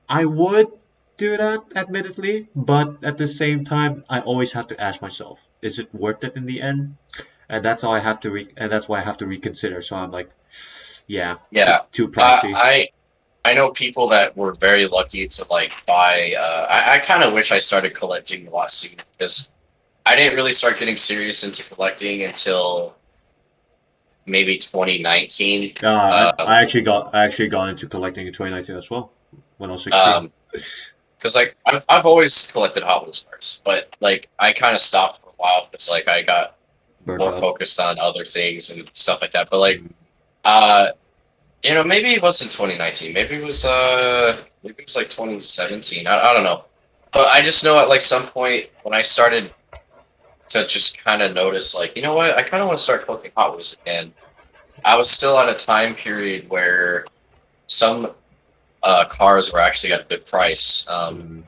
I would do that, admittedly, but at the same time, I always have to ask myself, is it worth it in the end? And that's how I have to and that's why I have to reconsider. So I'm like, yeah, too pricey. I know people that were very lucky to like buy. I kind of wish I started collecting a lot sooner, because I didn't really start getting serious into collecting until maybe 2019. I actually got into collecting in 2019 as well when I was 16. Because like I've always collected Hot Wheels cars, but like I kind of stopped for a while because like I got Burnt more out. focused on other things and stuff like that. But like, Mm. uh, maybe it wasn't 2019. Maybe it was like 2017. I don't know. But I just know at like some point when I started to just kind of notice, like, you know what, I kind of want to start collecting Hot Wheels again. I was still at a time period where some cars were actually at a good price. Mm.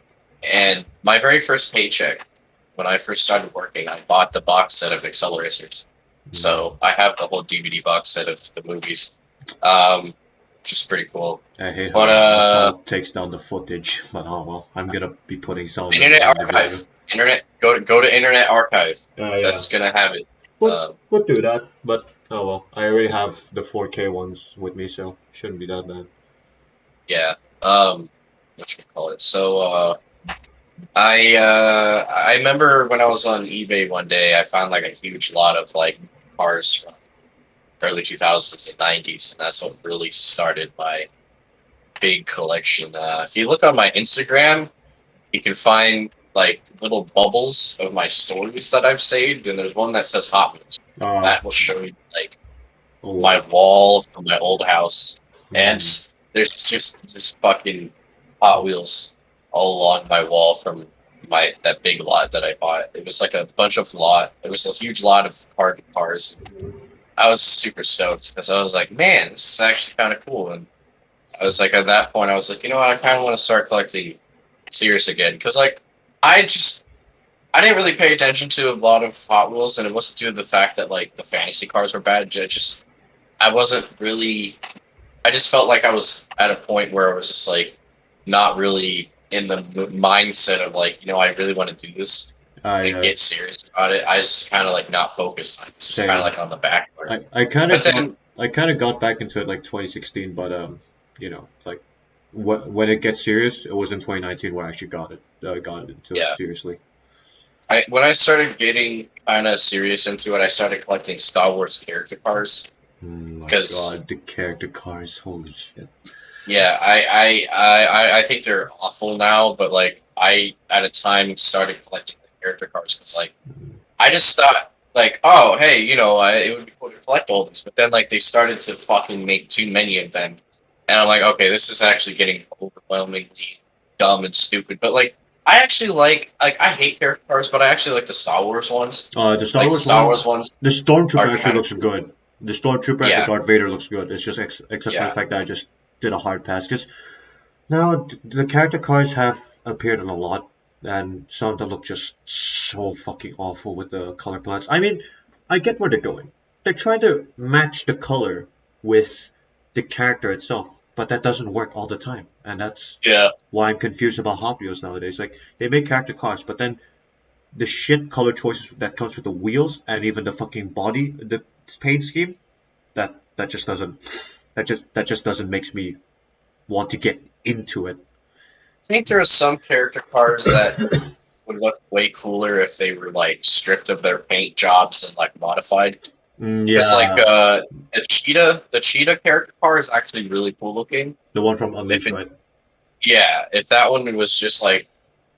And my very first paycheck, when I first started working, I bought the box set of Acceleracers. So I have the whole DVD box set of the movies, which is pretty cool. I hate how But Mattel takes down the footage, but oh well. I'm gonna be putting some of it Internet in the video. Archive, go to Internet Archive. Yeah. That's gonna have it. Would do that, but oh well. I already have the 4K ones with me, so shouldn't be that bad. Yeah. What you call it? So I remember when I was on eBay one day, I found like a huge lot of like cars from early 2000s and 90s, and that's what really started my big collection. If you look on my Instagram, you can find like little bubbles of my stories that I've saved, and there's one that says Hot Wheels. That will show you like my wall from my old house, and there's just fucking Hot Wheels all along my wall from that big lot that I bought. It was like a bunch of lot. It was a huge lot of cars. I was super stoked because I was like, man, this is actually kind of cool. And I was like, at that point, I was like, you know what, I kind of want to start collecting serious again because like I didn't really pay attention to a lot of Hot Wheels, and it wasn't due to the fact that like the fantasy cars were bad. I wasn't really. I just felt like I was at a point where I was just like not really in the mindset of like, I really want to do this and get serious about it. I just kind of like not focused. I was just kind of like on the back burner. I kind of got back into it like 2016, but like when it gets serious, it was in 2019 where I actually got into it seriously. When I started getting kind of serious into it, I started collecting Star Wars character cars. My God, the character cars, holy shit! Yeah, I think they're awful now, but like I at a time started collecting the character cars because like I just thought like, oh hey, it would be cool to collect all these, but then like they started to fucking make too many of them, and I'm like, okay, this is actually getting overwhelmingly dumb and stupid. But like I actually like I hate character cars, but I actually like the Star Wars ones. The Star Wars ones. The Stormtrooper actually looks good. The Stormtrooper and the Darth Vader looks good. It's just except for the fact that I just did a hard pass because now the character cards have appeared in a lot, and some of them look just so fucking awful with the color palettes. I mean, I get where they're going. They're trying to match the color with the character itself, but that doesn't work all the time, and that's why I'm confused about Hot Wheels nowadays. Like they make character cards, but then the shit color choices that comes with the wheels and even the fucking body, the paint scheme, that just doesn't makes me want to get into it. I think there are some character cards that would look way cooler if they were like stripped of their paint jobs and like modified. It's like the cheetah character car is actually really cool looking. The one from Unleashed, right? Yeah, if that one was just like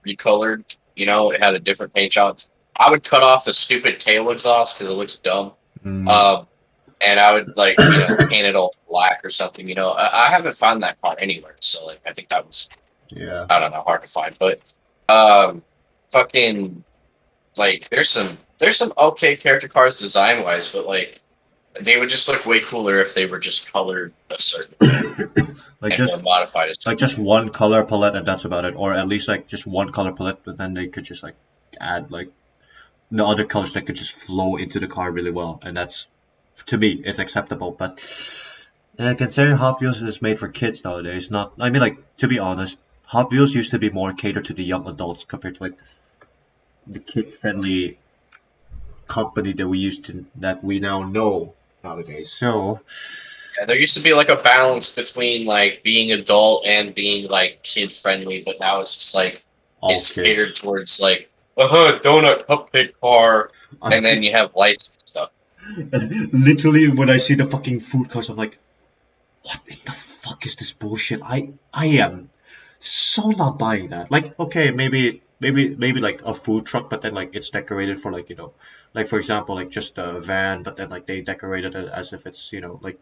recolored, it had a different paint job. I would cut off the stupid tail exhaust because it looks dumb. And I would like paint it all black or something. I haven't found that car anywhere, so like I think that was I don't know, hard to find. But fucking like there's some okay character cars design wise, but like they would just look way cooler if they were just colored a certain way. Like and just modified a like just one color palette and that's about it, or at least like just one color palette, but then they could just like add like the other colors that could just flow into the car really well, and that's, to me, it's acceptable. But considering Hot Wheels is made for kids nowadays, I mean, like, to be honest, Hot Wheels used to be more catered to the young adults compared to like the kid-friendly company that we now know nowadays. So there used to be like a balance between like being adult and being like kid-friendly, but now it's just like it's catered towards like donut cupcake car, and I then you have license stuff. literally when I see the fucking food cars, I'm like, what in the fuck is this bullshit? I am so not buying that. Like, okay, maybe like a food truck, but then like it's decorated for like like for example like just a van, but then like they decorated it as if it's like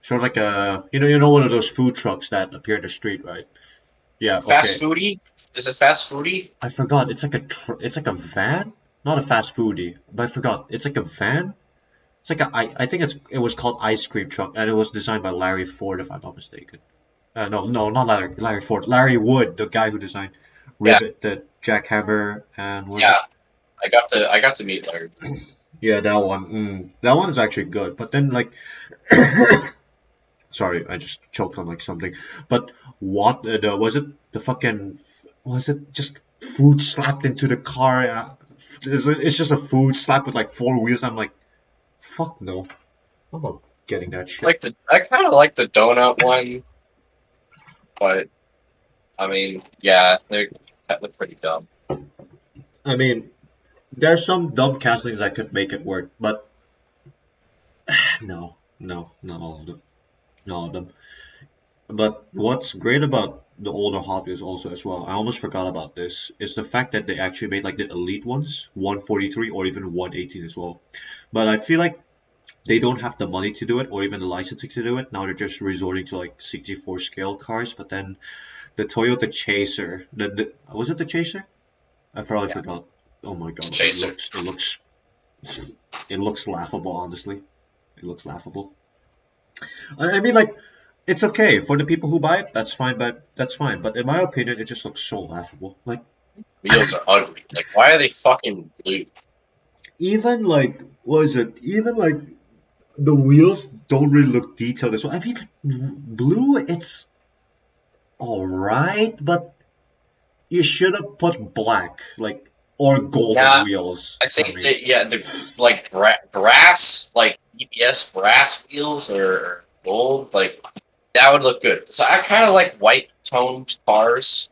sort of like a one of those food trucks that appear in the street, right? Yeah, Fast okay. foodie? Is it fast foodie? I forgot. It's like a van, not a fast foodie, but I forgot. It's like a van. It's like I think it was called ice cream truck, and it was designed by Larry Ford, if I'm not mistaken. No, not Larry Ford. Larry Wood, the guy who designed Yeah, Rivet, the Jackhammer, and what was yeah. it? I got to meet Larry. Yeah, that one. That one is actually good. But then like, sorry, I just choked on like something. But what was it? The fucking was it just food slapped into the car? It's just a food slapped with like four wheels. I'm like, fuck no, I'm not getting that shit. I kind of like the donut one, but I mean, yeah, that look pretty dumb. I mean, there's some dumb castings that could make it work, but no, no, not all of them. Not all of them. But what's great about the older Hot Wheels also as well, I almost forgot about this, is the fact that they actually made like the elite ones, 143 or even 118 as well. But I feel like they don't have the money to do it or even the licensing to do it. Now they're just resorting to like 64 scale cars. But then the Toyota Chaser, was it the Chaser? I probably Yeah, forgot. Oh my it's a god, chaser. it looks laughable, honestly. It looks laughable. I mean, like, it's okay for the people who buy it. That's fine, but that's fine. But in my opinion, it just looks so laughable. Like, Wheels are ugly. Like, why are they fucking blue? even like, what is it? Even like the wheels don't really look detailed as well. I mean, like, blue, it's all right, but you should have put black, like, or golden Yeah, wheels. I I think mean, that yeah, the like brass, like EPS brass wheels or gold, like that would look good. So I kind of like white toned cars.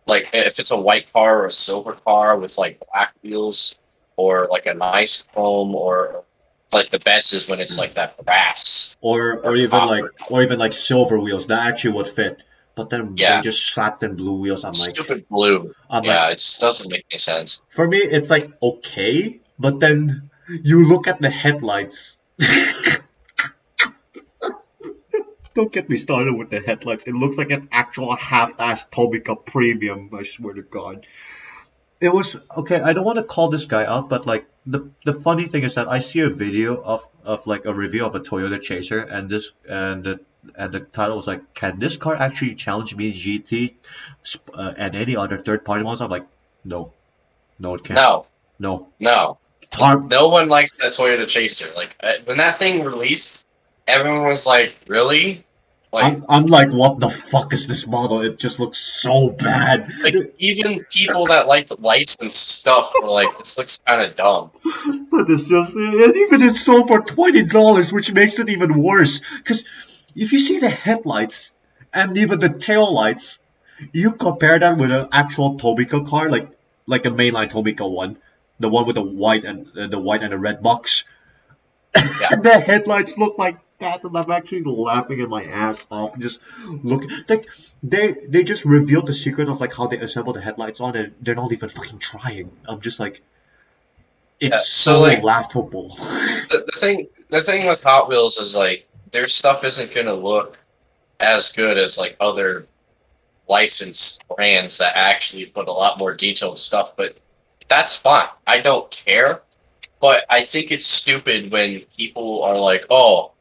Like if it's a white car or a silver car with like black wheels or like a nice chrome or like the best is when it's like that brass or copper. or even like silver wheels that actually would fit. But then they Yeah, just slapped in blue wheels. stupid blue. I'm like, Yeah, it just doesn't make any sense. for me, it's like okay, but then you look at the headlights. Don't get me started with the headlights. It looks like an actual half-assed Tomica Premium. I swear to God. It was okay. I don't want to call this guy out, but like the funny thing is that I see a video of like a review of a Toyota Chaser, and the title was like, "Can this car actually challenge me GT and any other third-party models?" I'm like, no, no, it can't. No, No, no. Tar. No one likes that Toyota Chaser. Like when that thing released, everyone was like, "Really?" Like, I'm like, what the fuck is this model? It just looks so bad. even people that liked licensed stuff were like, "This looks kind of dumb." But it's just, and even it's sold for $20, which makes it even worse. Because if you see the headlights and even the tail lights, you compare that with an actual Tomica car, like a mainline Tomica one, the one with the white and the red box, Yeah, and the headlights look like that, and I'm actually laughing at my ass off. Just look like they just revealed the secret of like how they assemble the headlights on, and they're not even fucking trying. I'm just like, it's yeah. so So like laughable. the thing with Hot Wheels is like their stuff isn't gonna look as good as like other licensed brands that actually put a lot more detailed stuff, but that's fine. I don't care. But I think it's stupid when people are like, "Oh,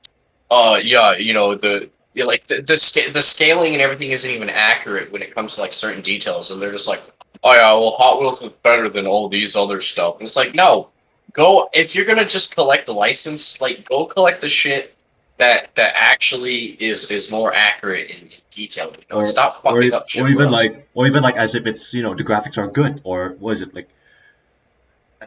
yeah, like the scaling and everything isn't even accurate when it comes to like certain details," and they're just like, "Oh yeah, well Hot Wheels is better than all these other stuff," and it's like, no, go if you're gonna just collect the license, like go collect the shit that actually is more accurate in detail, and or stop fucking up shit for us. or even like as if it's the graphics are good, or what is it like?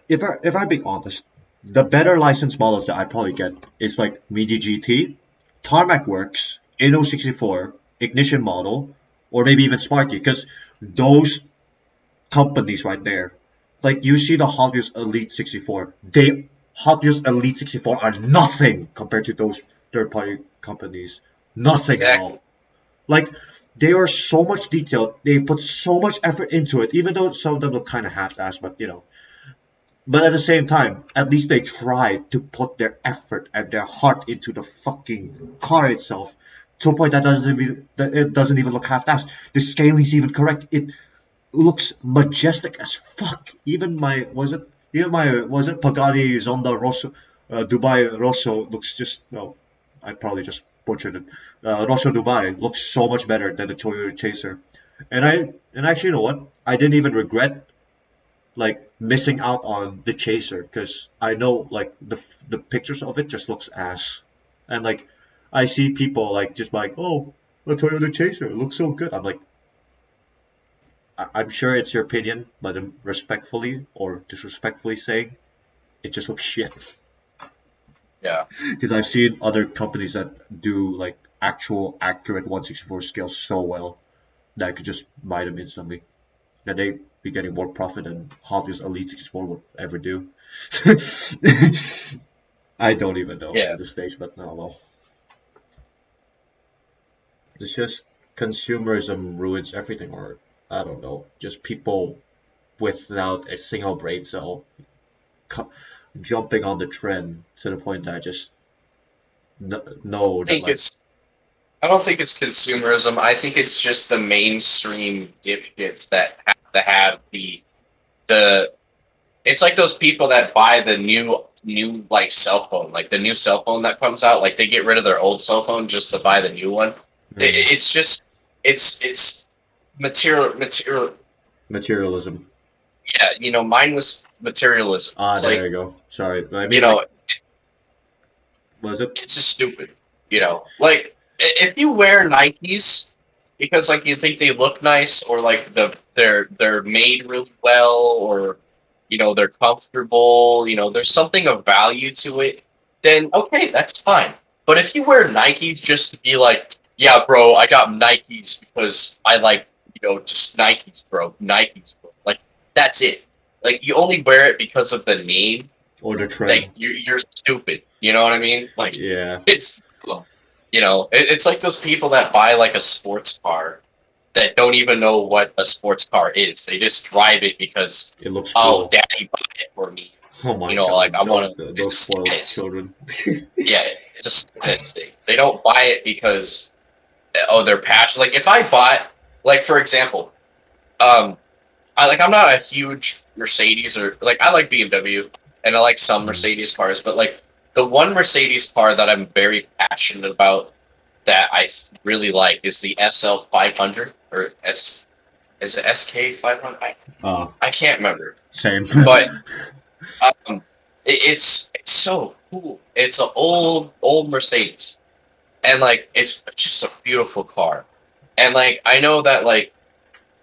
If I'm being honest, the better licensed models that I probably get is like Midi GT, Tarmac Works, Inno 64, Ignition Model, or maybe even Sparky, because those companies right there, Like you see the Hot Wheels Elite 64, Hot Wheels Elite 64 are nothing compared to those third-party companies. Nothing at Exactly. all. Like they are so much detailed. They put so much effort into it, even though some of them look kind of half-assed. But but at the same time, at least they tried to put their effort and their heart into the fucking car itself, to a point that it doesn't even look half-assed. The scaling's even correct. It looks majestic as fuck. Even my was it Pagani Zonda Rosso, Dubai Rosso looks just no. I probably just butchered it. Rosso Dubai looks so much better than the Toyota Chaser, and actually, you know what? I didn't even regret like missing out on the Chaser because I know like the pictures of it just looks ass, and like I see people like just like, oh, the Toyota Chaser looks so good. I'm like, I'm sure it's your opinion, but I'm respectfully or disrespectfully saying it just looks shit. Yeah. Because I've seen other companies that do like actual accurate 164 scales so well that I could just buy them instantly. That they be getting more profit than Hot Wheels Elite 64 would ever do. I don't even know Yeah. at this stage, but no, well, it's just consumerism ruins everything, or I don't know, just people without a single brain cell jumping on the trend to the point that I just know I that think like it's I don't think it's consumerism. I think it's just the mainstream dipshits that have to have the. It's like those people that buy the new like cell phone, like the new cell phone that comes out. Like they get rid of their old cell phone just to buy the new one. It's just it's material. materialism. Yeah, mindless materialism. Ah, It's there like you go. Sorry, I you mean like, know, was it? it's just stupid. Like if you wear Nikes because like you think they look nice or like they're made really well or they're comfortable, there's something of value to it, then okay, that's fine. But if you wear Nikes just to be like, yeah, bro, I got Nikes because I like, just Nikes, bro, Nikes, bro. Like that's it. Like you only wear it because of the name, Or the like trend? you're stupid. You know what I mean? Like Yeah, it's it's like those people that buy like a sports car that don't even know what a sports car is. They just drive it because it looks oh, cool. daddy bought it for me. Oh my Like god, I want to. It's those a spoiled status. children. Yeah, it's a status thing. They don't buy it because they're passionate. Like if I bought, like for example, um, I'm not a huge Mercedes or like I like BMW and I like some Mm. Mercedes cars, but like the one Mercedes car that I'm very passionate about that really like is the SL 500 or is it SK 500? Uh, I can't remember, same. but it's so cool. It's an old Mercedes, and like it's just a beautiful car, and like I know that like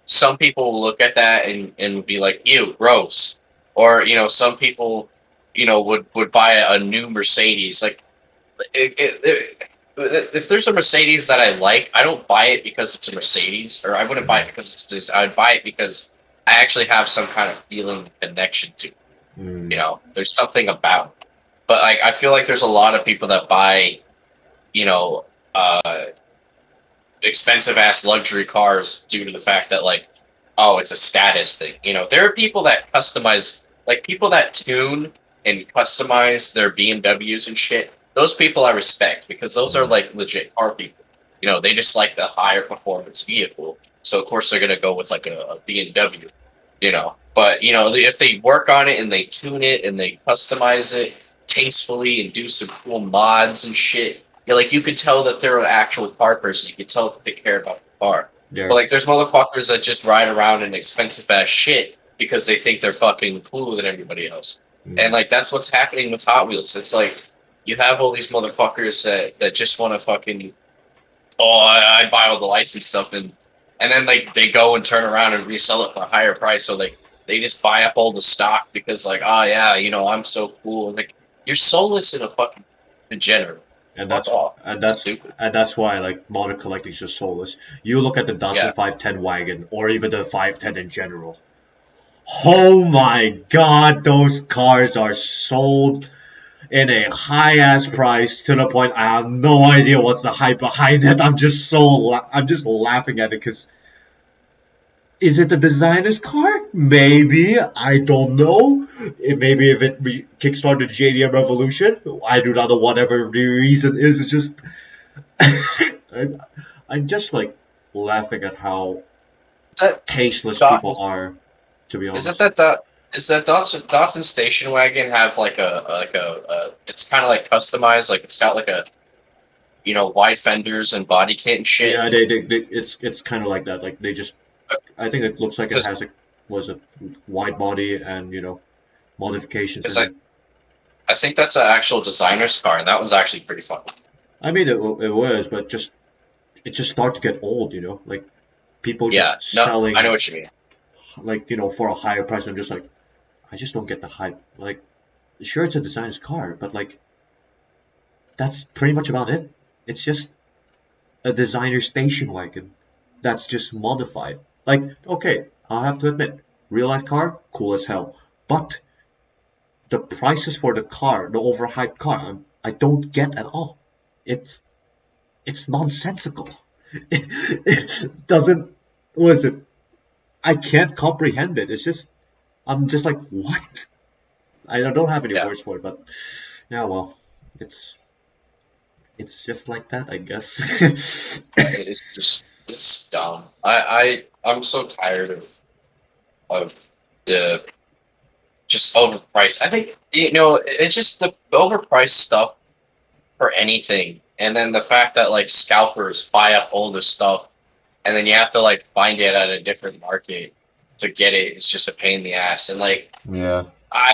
some people will look at that and be like, ew, gross. Or, some people, would buy a new Mercedes. Like, if there's a Mercedes that I like, I don't buy it because it's a Mercedes, or I wouldn't buy it because it's this. I would buy it because I actually have some kind of feeling connection to it. Mm. There's something about it. But like, I feel like there's a lot of people that buy, you know, uh, expensive ass luxury cars due to the fact that like, oh, it's a status thing. There are people that customize, like people that tune and customize their BMWs and shit. Those people I respect because those are like legit car people. They just like the higher performance vehicle, so of course they're gonna go with like a BMW. But if they work on it and they tune it and they customize it tastefully and do some cool mods and shit, like you could tell that they're an actual car person. You could tell that they care about the car. Yeah. But like, there's motherfuckers that just ride around in expensive ass shit because they think they're fucking cooler than everybody else. And like, that's what's happening with Hot Wheels. It's like you have all these motherfuckers that just want to fucking I buy all the lights and stuff, and then like they go and turn around and resell it for a higher price. So like they just buy up all the stock because like, oh yeah, I'm so cool. And like, you're soulless and a fucking degenerate. and Fuck that's off. and that's Stupid. and that's why like modern collecting is just soulless. You look at the Datsun Yeah. 510 wagon or even the 510 in general. Oh my god, those cars are sold in a high ass price to the point I have no idea what's the hype behind it. I'm just laughing at it because is it the designer's car? Maybe, I don't know. Maybe if it kickstarted the JDM revolution, I do not know. Whatever the reason is, it's just I, I'm just like laughing at how Is that tasteless dot? people are, to be Is that honest. that dot? Is that Dotson station wagon have like a it's kind of like customized, like it's got like a wide fenders and body kit and shit. Yeah, it's kind of like that. Like they just, I think it looks like it Because has a wide body and modifications because in it. I think that's an actual designer's car, and that one's actually pretty fun. I mean, it was, but it just started to get old. Like people Yeah, just no, I know selling what you mean. like for a higher price. I'm just like, I just don't get the hype. Like, sure, it's a designer's car, but like that's pretty much about it. It's just a designer station wagon that's just modified. Like, okay, I'll have to admit, real life car, cool as hell. But the prices for the car, the overhyped car, I don't get at all. It's it's nonsensical. It doesn't. What is it? I can't comprehend it. It's just I'm just like what? I don't have any Yeah, words for it, but yeah, well, it's it's just like that, I guess. it's dumb. I'm so tired of the just overpriced. I think it's just the overpriced stuff for anything, and then the fact that like scalpers buy up older stuff, and then you have to like find it at a different market to get it. It's just a pain in the ass. And like Yeah. I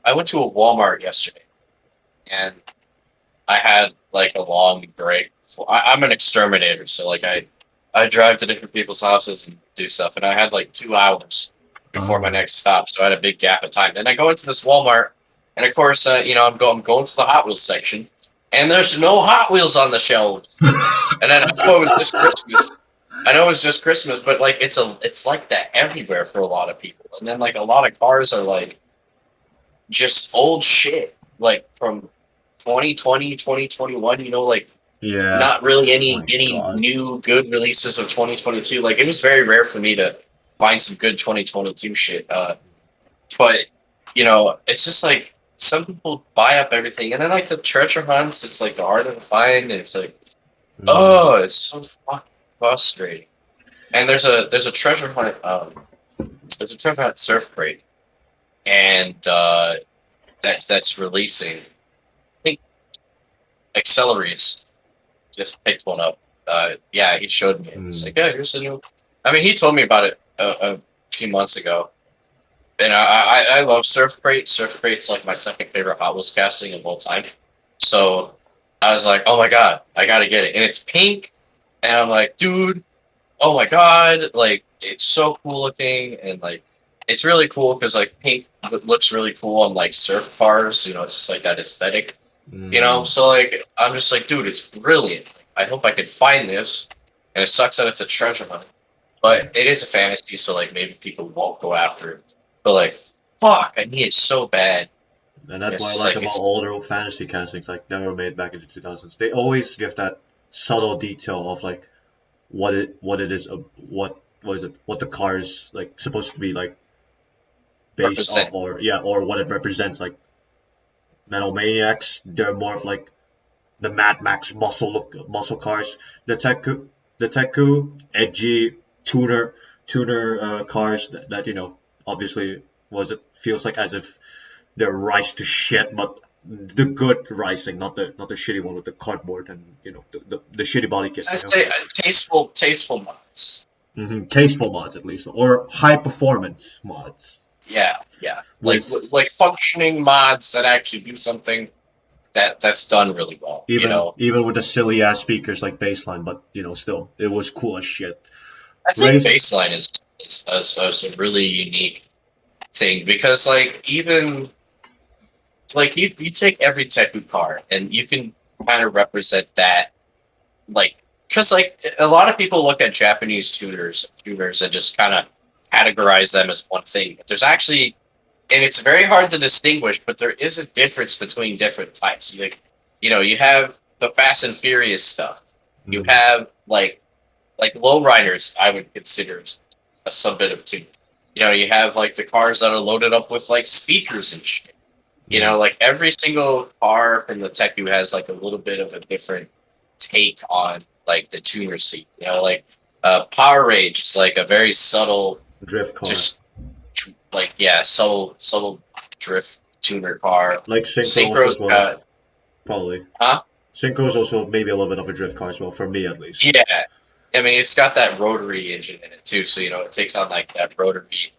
I went to a Walmart yesterday, and I had like a long break. I'm an exterminator, so like I drive to different people's houses and do stuff, and I had like 2 hours before my Oh. next stop, so I had a big gap of time. And I go into this Walmart, and of course, I'm going to the Hot Wheels section, and there's no Hot Wheels on the shelves. And then I know it was just Christmas. I know it's just Christmas, but like it's like that everywhere for a lot of people. And then like a lot of cars are like just old shit, like from 2020, 2021. Like Yeah. not really any My any God. new good releases of 2022. Like it was very rare for me to find some good 2022 shit. But it's just like some people buy up everything, and then like the treasure hunts, it's like the harder to find, and it's like, Mm. oh, it's so fucking frustrating. And there's a treasure hunt. There's a treasure hunt surf crate, and that's releasing. I think Acceleracers just picked one up. Yeah, he showed me. It's Mm. like, yeah, here's a new. I mean, he told me about it a few months ago, and I love Surf Crate. Surf Crate's like my second favorite Hot Wheels casting of all time. So I was like, oh my god, I gotta get it, and it's pink, and I'm like, dude, oh my god, like it's so cool looking, and like it's really cool because like pink looks really cool on like surf cars. It's just like that aesthetic. Mm. So like I'm just like, dude, it's brilliant. I hope I could find this, and it sucks that it's a treasure hunt, but it is a fantasy, so like maybe people won't go after it. But like, fuck, I need it so bad. And that's what I It's like like about it's older fantasy castings, like that were made back in the 2000s. They always give that subtle detail of like what it is, what is it, what the car is like supposed to be like based off, represent. or yeah, or what it represents. Like Metal Maniacs, they're more of like the Mad Max muscle cars. The Teku, edgy tuner cars that obviously was it feels like as if they're rice to shit, but the good rising, not the shitty one with the cardboard and the shitty body I kits. say tasteful mods. Tasteful mods at least, or high performance mods Yeah, yeah. Like with functioning mods that actually do something that's done really well. even with the silly ass speakers like baseline, but still it was cool as shit. I think Race. baseline is a really unique thing because like even like you take every Teku car and you can kind of represent that like because like a lot of people look at Japanese tuners and just kind of categorize them as one thing. But there's actually, and it's very hard to distinguish, but there is a difference between different types. Like, you have the Fast and Furious stuff. You have like lowriders. I would consider a sub-bit of two. You have like the cars that are loaded up with like speakers and shit. Like every single car from the Teku has like a little bit of a different take on like the tuner seat. Like Power Rage is like a very subtle, drift car. just like subtle drift tuner car. Like Synchro's Synchro's got probably. Huh? Synchro's also maybe a little bit of a drift car as well, for me at least. Yeah. I mean, it's got that rotary engine in it too, so it takes on like that rotary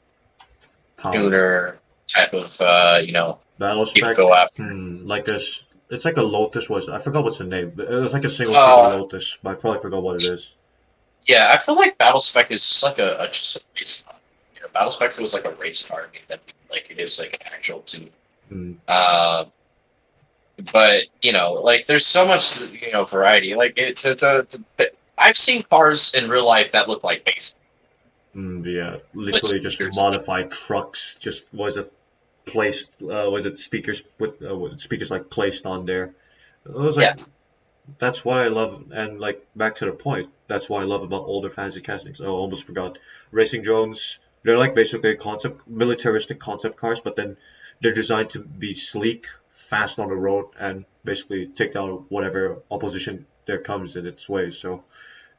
Power. tuner type of battle spec. go after. Like this, it's like a Lotus. I forgot what's the name. It was like a single seater Lotus, but I probably forgot what it is. Yeah, I feel like battle spec is just like just a race car. Battle spec feels like a race car. I mean, that like it is like an actual tune. But like there's so much variety. Like I've seen cars in real life that look like basic. Yeah, literally just modified trucks. Just placed? Was it speakers with speakers like placed on there? It was like that's why I love, and like back to the point. That's why I love about older fantasy castings. Oh, I almost forgot. Racing drones. They're like basically militaristic concept cars, but then they're designed to be sleek, fast on the road, and basically take down whatever opposition there comes in its way. So,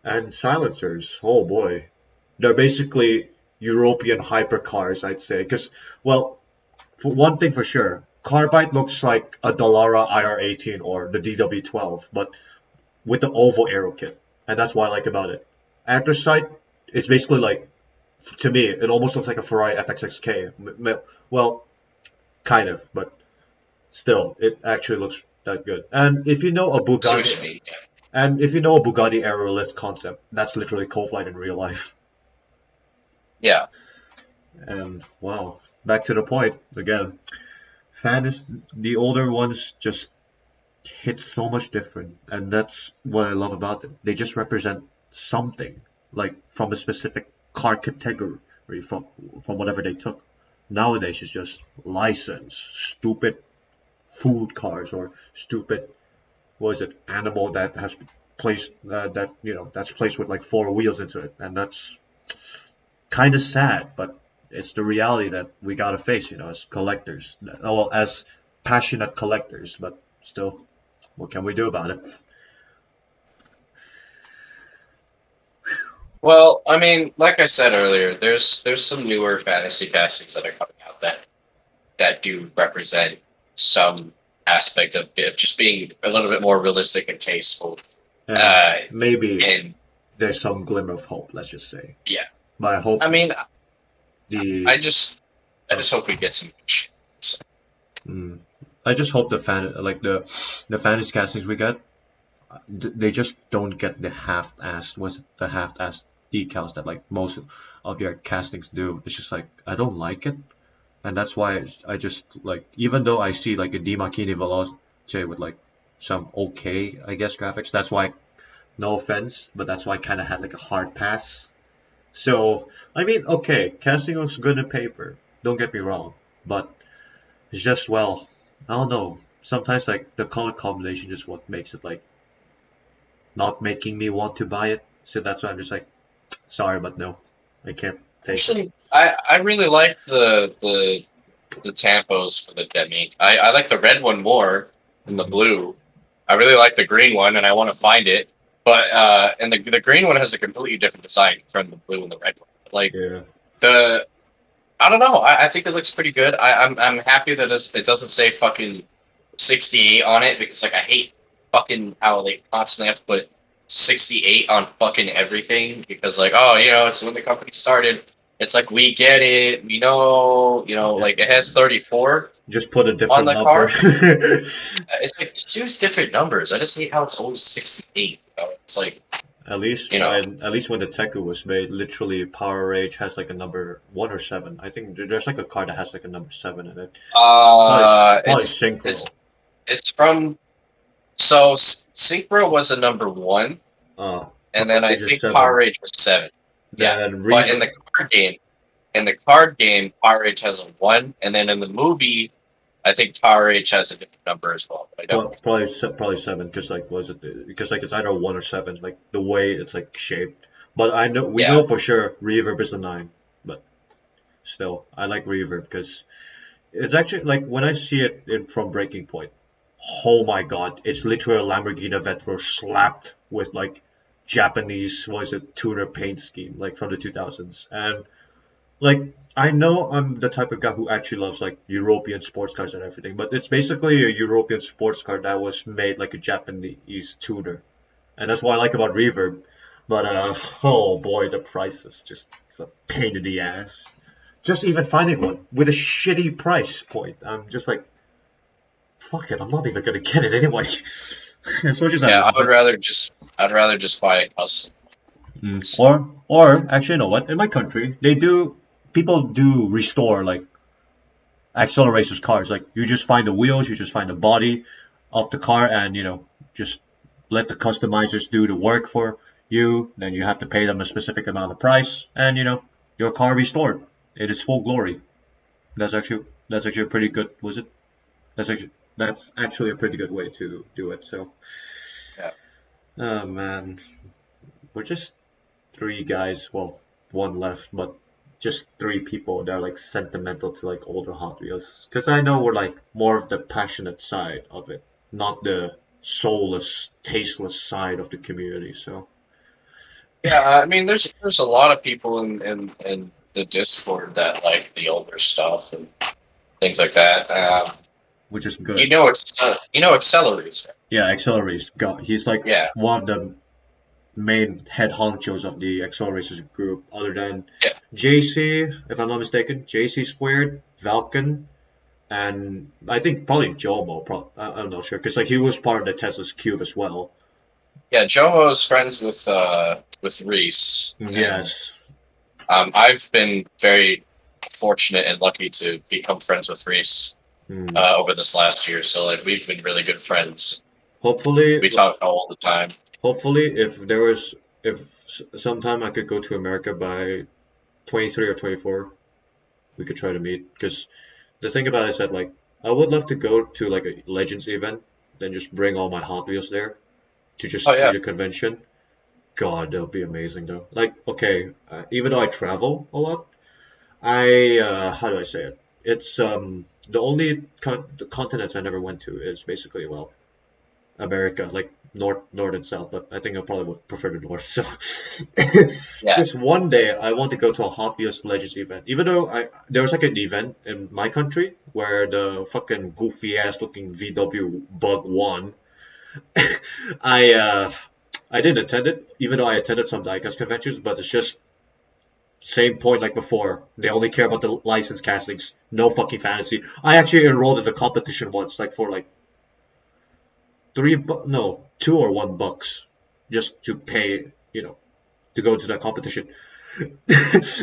and silencers. Oh boy. They're basically European hypercars, I'd say. Because, well, for one thing for sure, Carbide looks like a Dallara IR-18 or the DW-12, but with the oval aero kit. And that's what I like about it. Anthracite is basically like, to me, it almost looks like a Ferrari FXXK. Well, kind of, but still, it actually looks that good. And if you know a Bugatti, Aerolith concept, that's literally Coldflight in real life. Yeah. And wow, back to the point again. The older ones just hit so much different, and that's what I love about them. They just represent something, like from a specific car category from whatever they took. Nowadays it's just license, stupid food cars or stupid animal that has placed that's placed with like 4 wheels into it, and that's kind of sad, but it's the reality that we gotta face, as collectors. Well, as passionate collectors, but still, what can we do about it? Well, I mean, like I said earlier, there's some newer fantasy castings that are coming out that do represent some aspect of just being a little bit more realistic and tasteful. Maybe there's some glimmer of hope, let's just say. Yeah. But I hope. I mean, I just hope we get some. I just hope the fantasy castings we get, they just don't get the half-assed decals that like most of their castings do. It's just like I don't like it, and that's why I just like, even though I see like a Dimakini Veloce with like some okay, I guess, graphics. That's why, no offense, but that's why I kind of had like a hard pass. So, I mean, okay, casting looks good on paper, don't get me wrong, but it's just, well, I don't know, sometimes like the color combination is what makes it like not making me want to buy it, so that's why I'm just like, sorry, but no, I can't take it. I really like the tampos for the Demi. I like the red one more than the blue. I really like the green one, and I want to find it. But and the green one has a completely different design from the blue and the red one. Like I don't know. I think it looks pretty good. I'm happy that it doesn't say fucking 68 on it, because like I hate fucking how they constantly have to put 68 on fucking everything, because like, oh, it's when the company started. It's like, we get it, we know, like it has 34. Just put a different on the number. Car. It's like, just use different numbers. I just hate how it's always 68. It's like, at least when the Teku was made, literally Power Rage has like a number 1 or 7. I think there's like a card that has like a number 7 in it. It's Synchro. It's from, so Synchro was a number 1, and then I think Power Rage was 7. Yeah, but in the card game, in the card game, Power Age has a 1, and then in the movie, I think Power Age has a different number as well. But I don't. Probably 7, because like was it because like it's either 1 or 7, like the way it's like shaped. But we Yeah, know for sure Reverb is a 9, but still I like Reverb because it's actually like when I see it from Breaking Point. Oh my God, it's literally a Lamborghini Aventador slapped with like Japanese, was it, tuner paint scheme like from the 2000s. And like I know I'm the type of guy who actually loves like European sports cars and everything, but it's basically a European sports car that was made like a Japanese tuner, and that's what I like about Reverb. But oh boy, the price is just it's a pain in the ass. Just even finding one with a shitty price point, I'm just like, fuck it, I'm not even gonna get it anyway. As much as I yeah. love it. I'd rather just buy a custom. Or actually, you know what? In my country, people do restore like Acceleracers cars. Like you just find the wheels, you just find the body of the car, and just let the customizers do the work for you. Then you have to pay them a specific amount of price, and your car restored. It is full glory. That's actually a pretty good. Was it? That's actually a pretty good way to do it. So, Yeah. oh man, we're just three guys. Well, one left, but just three people that are like sentimental to like older Hot Wheels. Because I know we're like more of the passionate side of it, not the soulless, tasteless side of the community. So, Yeah, I mean, there's a lot of people in the Discord that like the older stuff and things like that. which is good. You know Accelerators. Yeah, Acceleracers. God, he's like Yeah, one of the main head honchos of the Acceleracers group, other than yeah. JC, if I'm not mistaken, JC Squared, Valken, and I think probably Jomo. I'm not sure because like he was part of the Tesla's Cube as well. Yeah, Jomo's friends with Reese, and Yes. I've been very fortunate and lucky to become friends with Reese Hmm. over this last year. So like we've been really good friends. Hopefully, We talk all the time. hopefully, if sometime I could go to America by 23 or 24, we could try to meet. Because the thing about it is that like I would love to go to like a Legends event, then just bring all my Hot Wheels there to Oh just see yeah, the convention. God, that would be amazing though. Like, okay, even though I travel a lot, how do I say it? It's the only the continents I never went to is basically, well, America, like north and south, but I think I probably would prefer the north. So yeah. just one day I want to go to a Hot Wheels Legends event. Even though there was like an event in my country where the fucking goofy ass looking VW Bug won. I I didn't attend it, even though I attended some diecast conventions, but it's just same point like before. They only care about the license castings, no fucking fantasy. I actually enrolled in the competition once, like for like no, $2 or $1, just to pay, to go to that competition.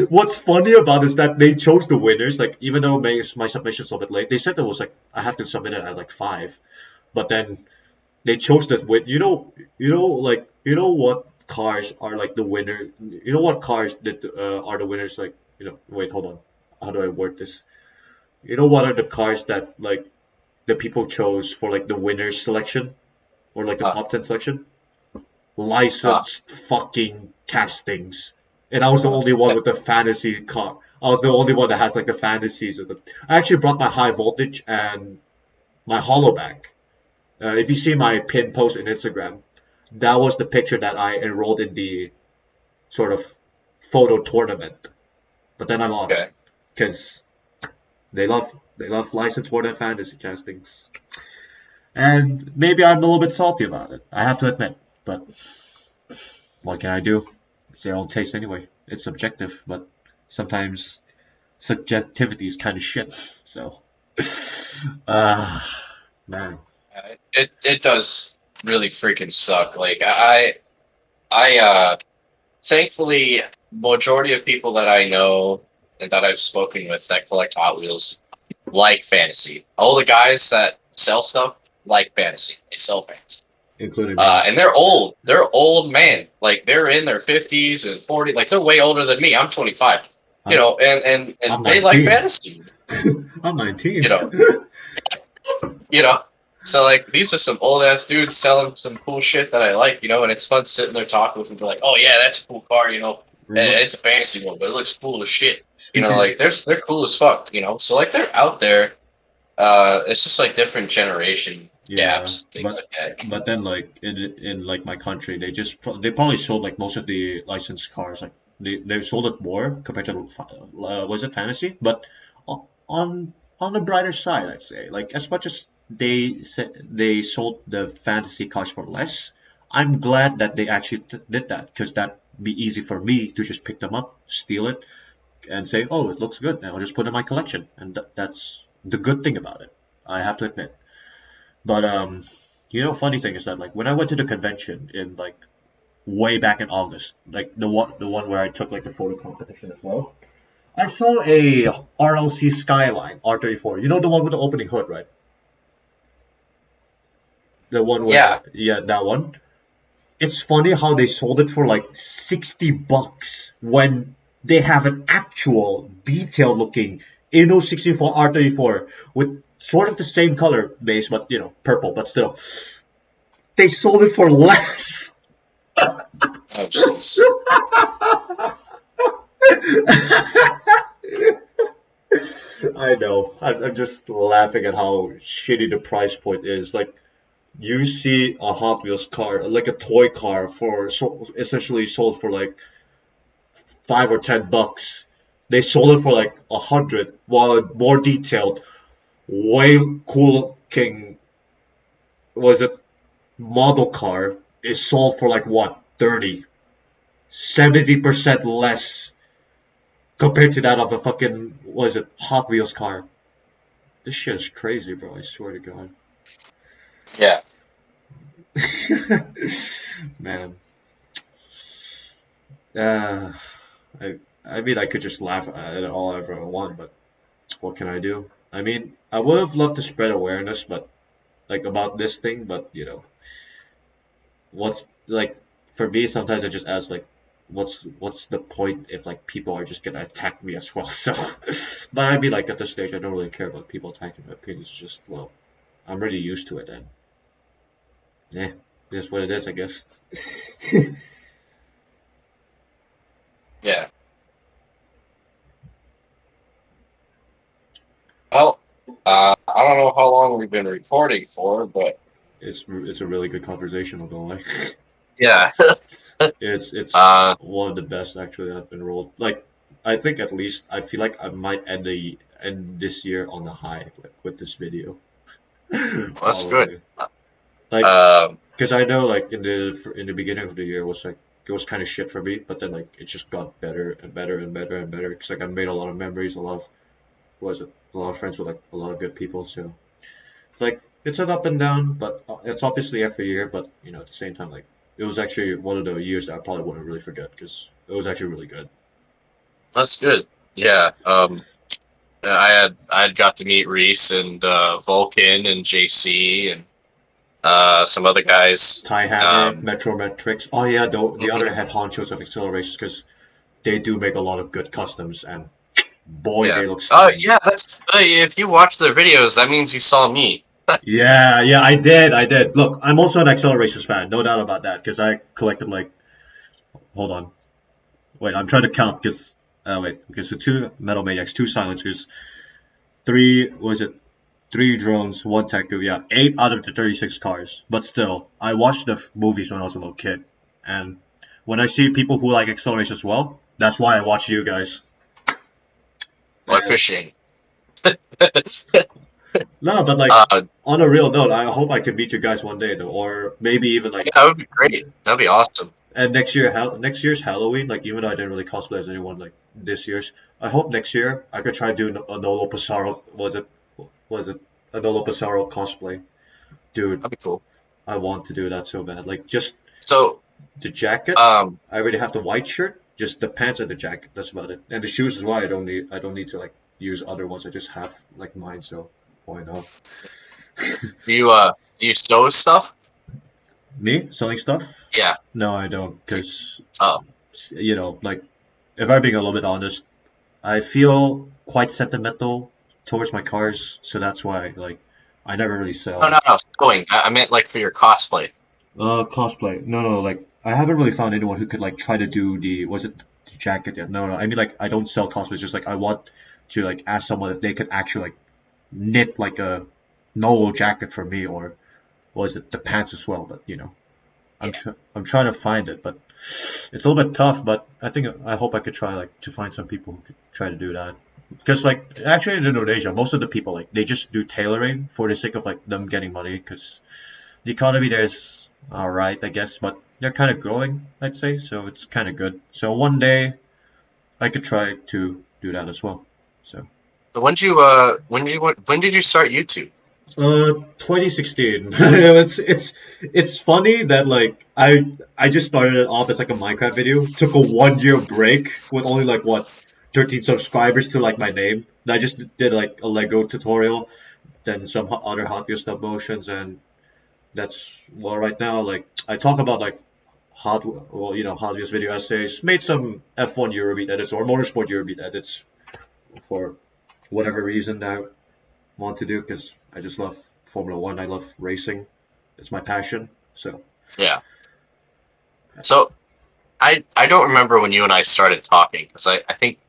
What's funny about it is that they chose the winners. Like even though my submission's a bit late, they said there was like I have to submit it at like 5, but then they chose that win. What cars are like the winner. You know what cars that are the winners. Like wait, hold on. How do I word this? You know what are the cars that like the people chose for like the winners selection or like the Uh, top 10 selection? uh, Licensed fucking castings. And I was the uh, only one with the fantasy car. I was the only one that has like the fantasies. I actually brought my high voltage and my hollow back. If you see my pin post on Instagram, that was the picture that I enrolled in the sort of photo tournament. But then I okay. lost because they love license more than fantasy castings. And maybe I'm a little bit salty about it. I have to admit, but what can I do? It's their own taste anyway. It's subjective, but sometimes subjectivity is kind of shit. So, man. It does really freaking suck. Like thankfully, majority of people that I know and that I've spoken with that collect Hot Wheels like fantasy. All the guys that sell stuff like fantasy. They sell fantasy. Including me. And they're old. They're old man. Like they're in their 50s and 40s. Like they're way older than me. I'm 25. You know, and I'm they like 19. fantasy. I'm 19. You know, you know. So like these are some old ass dudes selling some cool shit that I like, you know, and it's fun sitting there talking with them. Be like, oh yeah, that's a cool car, you know, and it's a fantasy one, but it looks cool as shit. You know, like they're cool as fuck, you know. So like they're out there. It's just like different generation Yeah, gaps, things like that. but then like in like my country, they probably sold like most of the licensed cars. Like they sold it more compared to was it fantasy? But on the brighter side, I'd say like as much as they said they sold the fantasy cars for less, I'm glad that they actually did that because that'd be easy for me to just pick them up, steal it, and say, oh, it looks good, and I'll just put it in my collection, and that's the good thing about it. I have to admit. But funny thing is that like when I went to the convention in like way back in August, like the one where I took like the photo competition as well, I saw a RLC Skyline R34. You know the one with the opening hood, right? The one Yeah, where yeah, that one. It's funny how they sold it for like $60 when they have an actual detailed looking Inno 64 R34 with sort of the same color base, but purple, but still. They sold it for less. oh jeez. I know. I'm just laughing at how shitty the price point is. Like, you see a Hot Wheels car, like a toy car, essentially sold for like $5 or $10. They sold it for like 100, while a more detailed, way cool looking, was it model car is sold for like what 30, 70% less compared to that of a fucking was it Hot Wheels car. This shit is crazy, bro. I swear to God. Yeah. Man. Uh, I mean, I could just laugh at it all ever I want, but what can I do? I mean, I would have loved to spread awareness, but like about this thing, but what's like for me? Sometimes I just ask like, what's the point if like people are just gonna attack me as well? So, but I mean, like at this stage, I don't really care about people attacking my opinions. It's just I'm really used to it, and yeah, that's what it is, I guess. Yeah. Well, I don't know how long we've been recording for, but It's a really good conversation, although like yeah. it's uh, one of the best actually I've been rolled. Like I think at least I feel like I might end this year on a high like with this video. that's good. Probably. Like Um, because I know like in the beginning of the year was like it was kind of shit for me, but then like it just got better and better and better and better because like I made a lot of memories, a lot of friends with like a lot of good people, so like it's an up and down, but it's obviously every year. But at the same time, like it was actually one of the years that I probably wouldn't really forget because it was actually really good. that's good. Yeah. I had got to meet Reese and Vulcan and JC and some other guys. Tie Hammer, Metrometrics. Oh yeah, the other Mhm. head honchos of Acceleracers because they do make a lot of good customs, and boy, Yeah. they look Oh stunning. yeah, that's if you watch their videos, that means you saw me. Yeah, yeah, I did. Look, I'm also an Acceleracers fan, no doubt about that, because I collected like, hold on, wait, I'm trying to count because, wait, okay, so two Metal Maniacs, two Silencers, three, was it three drones, one Teku, yeah, 8 out of the 36 cars. But still, I watched the movies when I was a little kid, and when I see people who like Acceleracers as well, that's why I watch you guys. Well, I And appreciate it. no, but like uh, on a real note, I hope I can meet you guys one day though, or maybe even like yeah, that would be great. That'd be awesome. and next year's Halloween, like even though I didn't really cosplay as anyone like this year's, I hope next year I could try doing a Nolo Pissarro. Was it a Nolo Pissarro cosplay, dude? That'd be cool. I want to do that so bad. Like just So, the jacket, um, I already have the white shirt. Just the pants and the jacket. That's about it. And the shoes as well. I don't need to like use other ones. I just have like mine. So why not? do you sew stuff? Me selling stuff? Yeah. No, I don't. Because Oh, like if I'm being a little bit honest, I feel quite sentimental towards my cars, so that's why like I never really No, sell. no, no. Sewing. I meant like for your cosplay. Cosplay. No, no, like I haven't really found anyone who could like try to do the was it the jacket yet? No, no. I mean like I don't sell cosplays. Just like I want to like ask someone if they could actually like knit like a normal jacket for me, or was it the pants as well? But Yeah. I'm trying to find it, but it's a little bit tough. But I hope I could try like to find some people who could try to do that. Because like actually in Indonesia, most of the people like they just do tailoring for the sake of like them getting money. Because the economy there is all right, I guess, but they're kind of growing, I'd say. So it's kind of good. So one day I could try to do that as well. So. So when did you start YouTube? 2016. It's funny that like I just started it off as like a Minecraft video. Took a 1 year break with only like what 13 subscribers to like my name. And I just did like a Lego tutorial, then some other Hot Wheels stop motions, and that's well right now like I talk about like Hot Wheels video essays. Made some F1 Eurobeat edits or Motorsport Eurobeat edits for whatever reason that I want to do because I just love Formula One. I love racing. It's my passion. So Yeah. So I don't remember when you and I started talking because I think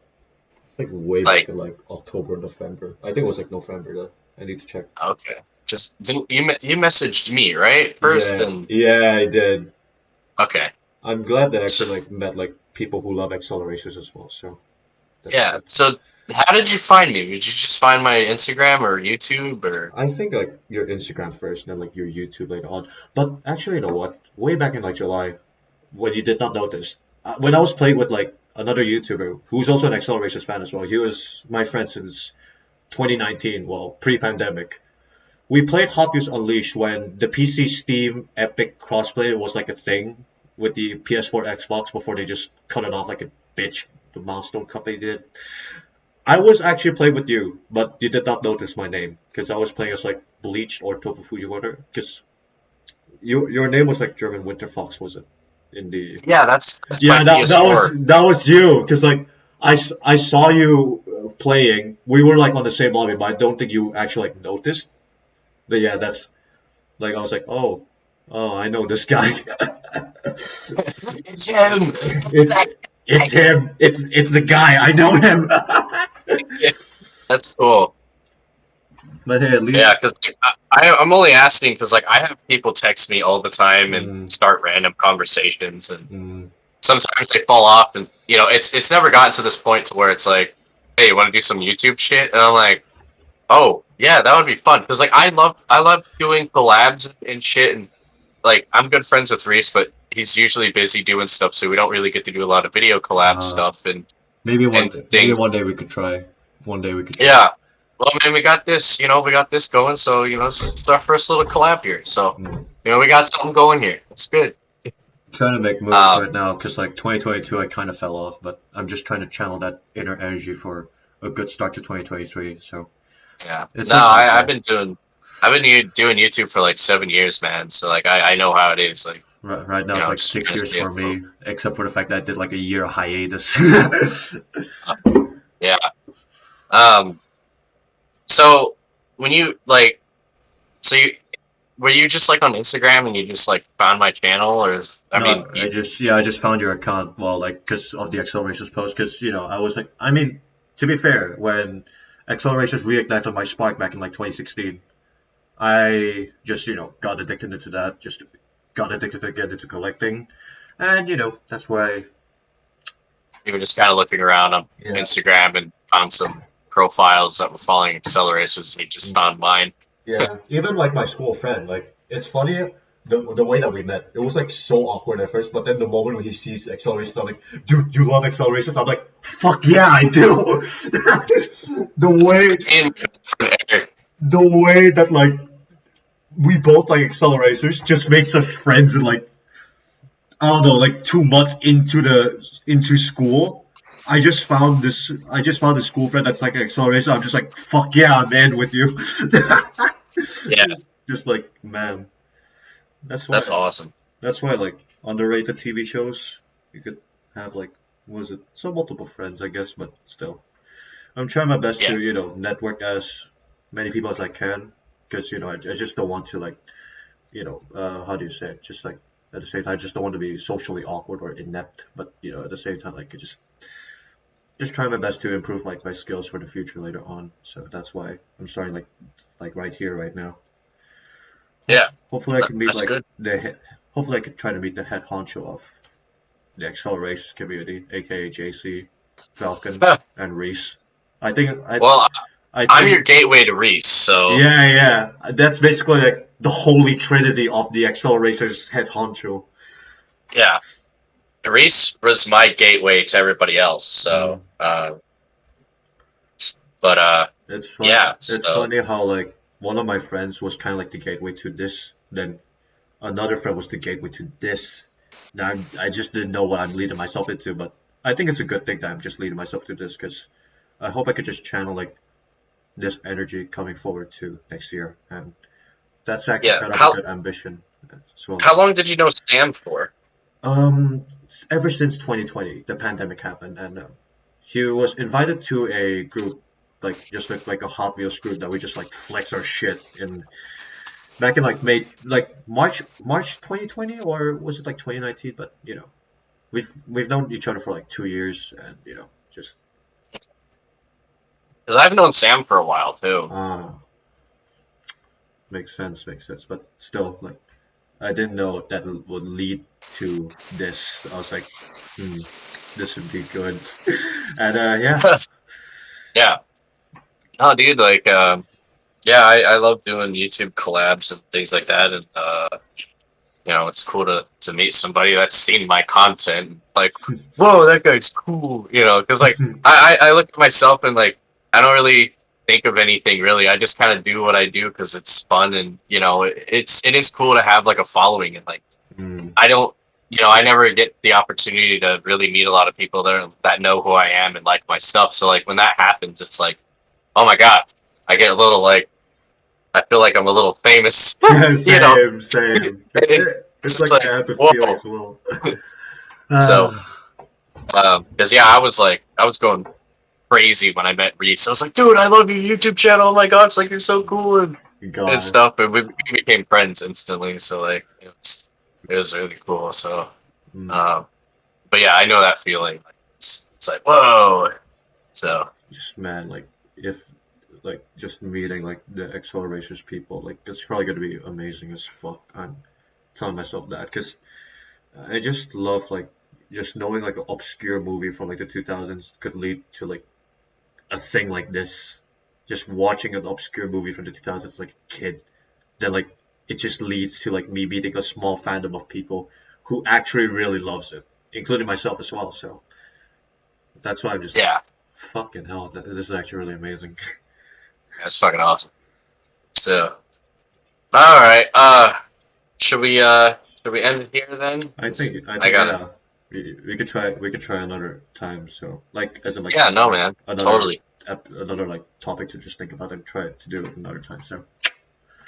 like way back like in like October, November. I think it was like November though. I need to check. okay, just didn't you messaged me right first Yeah, and yeah, I did. okay. I'm glad that I So actually like met like people who love accelerators as well. So that's yeah. good. So how did you find me? Did you just find my Instagram or YouTube or I think like your Instagram first, and then like your YouTube later on. But actually, you know what? Way back in like July, when you did not notice, when I was playing with like another YouTuber who's also an Acceleracers fan as well. He was my friend since 2019, well, pre-pandemic. We played Hot Wheels Unleashed when the PC Steam Epic crossplay was like a thing with the PS4 Xbox before they just cut it off like a bitch. The Milestone company did. I was actually playing with you, but you did not notice my name because I was playing as like Bleached or Tofu Fuji Water. Because your name was like German Winter Fox, was it? In the yeah, that's my yeah, PS4. that was you. Because like I saw you playing. We were like on the same lobby, but I don't think you actually like noticed. But yeah, that's like I was like, oh, I know this guy. It's him. It's it's that it's guy. him. It's the guy. I know him. Yeah, that's cool. But hey, at Yeah, least. because I'm only asking because like I have people text me all the time and Mm, start random conversations, and mm, sometimes they fall off, and it's never gotten to this point to where it's like, hey, you want to do some YouTube shit, and I'm like, oh yeah, that would be fun because like I love doing collabs and shit, and like I'm good friends with Reese, but he's usually busy doing stuff, so we don't really get to do a lot of video collab uh, stuff and maybe things. one day we could try. One day we could try. Yeah. Well, man, we got this going. So, it's our first little collab here. So, Mm. we got something going here. It's good. Trying to make moves Um, right now because like 2022 I kind of fell off, but I'm just trying to channel that inner energy for a good start to 2023. So yeah. it's No, like my I've goal. been doing YouTube for like 7 years, man. So, like, I know how it is. Like, Right now it's like just trying to 6 years stay for afloat. me, except for the fact that I did like a year hiatus. Uh, yeah. Um, so when you like, so you, were you just like on Instagram and you just like found my channel or I mean, No, I just found your account. Well, like because of the Accelerations post. Because I was like, I mean, to be fair, when Accelerations reignited my spark back in like 2016, I just got addicted into that. Just got addicted again into collecting, and that's why. you were just kind of looking around on Yeah. Instagram and found some profiles that were following Acceleracers, and you just found mine. Yeah, even like my school friend, like it's funny the way that we met. It was like so awkward at first, but then the moment when he sees acceleration, I'm like, dude, you love acceleration? I'm like, fuck yeah, I do. the way And Eric, the way that like we both like accelerators just makes us friends in like I don't know, like 2 months into school. I just found this school friend that's like an accelerator. I'm just like, fuck yeah, I'm in with you. yeah, Just like man. That's that's why. awesome. That's why, like underrated TV shows, you could have like, what was it? Some multiple friends, I guess, but still. I'm trying my best Yeah. to network as many people as I can, because I just don't want to like how do you say it? Just like at the same time, I just don't want to be socially awkward or inept, but at the same time, like just trying my best to improve like my skills for the future later on. So that's why I'm starting like right here, right now. Yeah. Hopefully, I can meet That's like good. the head. Hopefully, I can try to meet the head honcho of the Acceleracers community, aka JC, Falcon, and Reese. I think I Well, I I'm your think gateway to Reese, so yeah. That's basically like the holy trinity of the Acceleracers head honcho. yeah. Reese was my gateway to everybody else. Mm. So, but It's fun. yeah. It's So funny how like one of my friends was kind of like the gateway to this, then another friend was the gateway to this. Now I just didn't know what I'm leading myself into, but I think it's a good thing that I'm just leading myself to this because I hope I could just channel like this energy coming forward to next year, and that's actually yeah. kind of a good ambition as well. How long did you know Sam for? Ever since 2020, the pandemic happened, and he was invited to a group, like just like a Hot Wheels group that we just like flex our shit in back in like May, like March 2020, or was it like 2019? But we've known each other for like 2 years, and just Because I've known Sam for a while too. uh makes sense. But still, like I didn't know that would lead to this. I was like, this would be good, and yeah. Yeah. No, dude. Like, yeah, I love doing YouTube collabs and things like that, and it's cool to meet somebody that's seen my content. Like, whoa, that guy's cool. Because like I look at myself and like I don't really think of anything really. I just kind of do what I do because it's fun and it is cool to have like a following and like Mm. I don't. I never get the opportunity to really meet a lot of people there that know who I am and like my stuff. So like when that happens, it's like, oh my god, I get a little like I feel like I'm a little famous. you know, Same. It's it, it. it's It's just like the like app of feeling whoa. as well. So, Ah, because yeah, I was going crazy when I met Reese. I was like, dude, I love your YouTube channel. Oh my gosh, like you're so cool and God. stuff. And we became friends instantly. So like it was really cool. So, Mm. um, but yeah, I know that feeling. Like, it's like whoa. So Just man, like if like just meeting like the Acceleracers people, like it's probably gonna be amazing as fuck. I'm telling myself that because I just love like just knowing like an obscure movie from like the 2000s could lead to like a thing like this. Just watching an obscure movie from the 2000s like a kid, then like it just leads to like me meeting a small fandom of people who actually really loves it, including myself as well. So that's why I'm just like, yeah, fucking hell, this is actually really amazing. it's fucking awesome. So all right, should we end it here then? I 'Cause think I I think gotta. yeah, we could try another time. So like as in like Yeah, no, man, another totally. another like topic to just think about and try to do it another time. So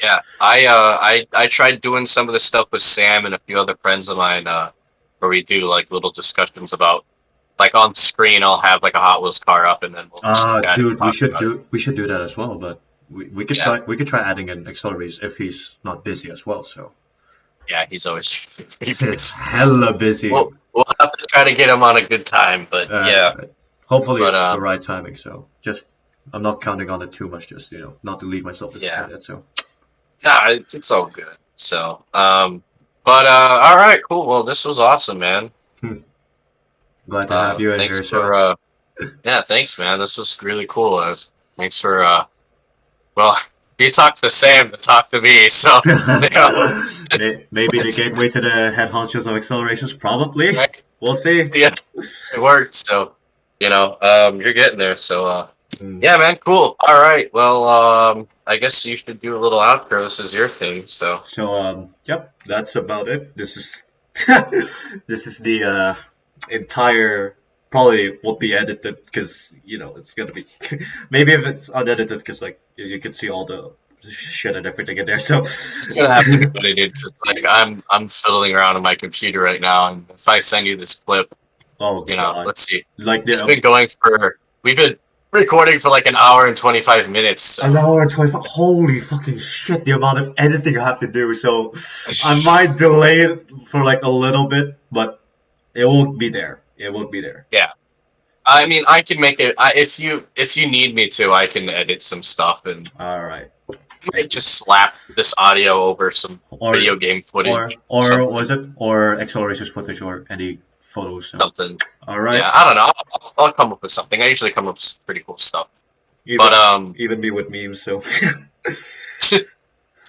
Yeah, I tried doing some of the stuff with Sam and a few other friends of mine, where we do like little discussions about like on screen. I'll have like a Hot Wheels car up, and then we'll just look at it and dude, we talk should about it. do that as well. But we could Yeah, try adding an accelerators if he's not busy as well. So yeah, he's always pretty he's busy. hella busy. We'll have to try to get him on a good time, but yeah, Right. Hopefully but it's the right timing. So just I'm not counting on it too much. Just not to leave myself yeah, disappointed. So yeah, it's all good. So, but all right, cool. Well, this was awesome, man. glad to have you in Thanks here. for So yeah, thanks, man. This was really cool. Thanks for well, you talked to Sam to talk to me, so you know, maybe the it's gateway to the head honchos of accelerations. Probably. right. We'll see. Yeah, it worked. So you're getting there. So Mm. yeah, man, cool. All right. Well, I guess you should do a little outro. This is your thing. So So yep, that's about it. This is this is the entire probably won't be edited because it's gonna be maybe if it's unedited because like you can see all the shit and everything in there. So it's gonna have to be edited because like I'm fiddling around on my computer right now, and if I send you this clip, oh god, let's see. like It's the been going for we've been recording for like an hour and 25 minutes. So. An hour and 25. Holy fucking shit! The amount of editing I have to do. So I might delay it for like a little bit, but it won't be there. It won't be there. Yeah. I mean, I can make it. If you need me to, I can edit some stuff and All right. I might just slap this audio over some Or video game footage, or something. was it or Acceleracers footage or any photos? So. Something. All right. Yeah, I don't know. I'll come up with something. I usually come up with pretty cool stuff. Even, But even me with memes. So. so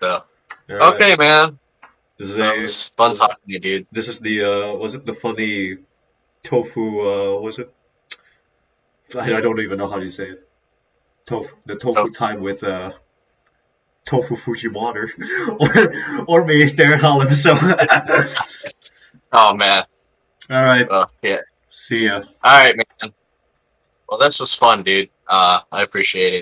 All right. okay, man. This is It was fun talking to you, dude. This is the was it the funny tofu was it? I don't even know how to say it. The tofu time with Tofu Fujiwater or me, Darren Holland. So. Oh man. All right. Yeah. See ya. All right, man. Well, this was fun, dude. I appreciate it.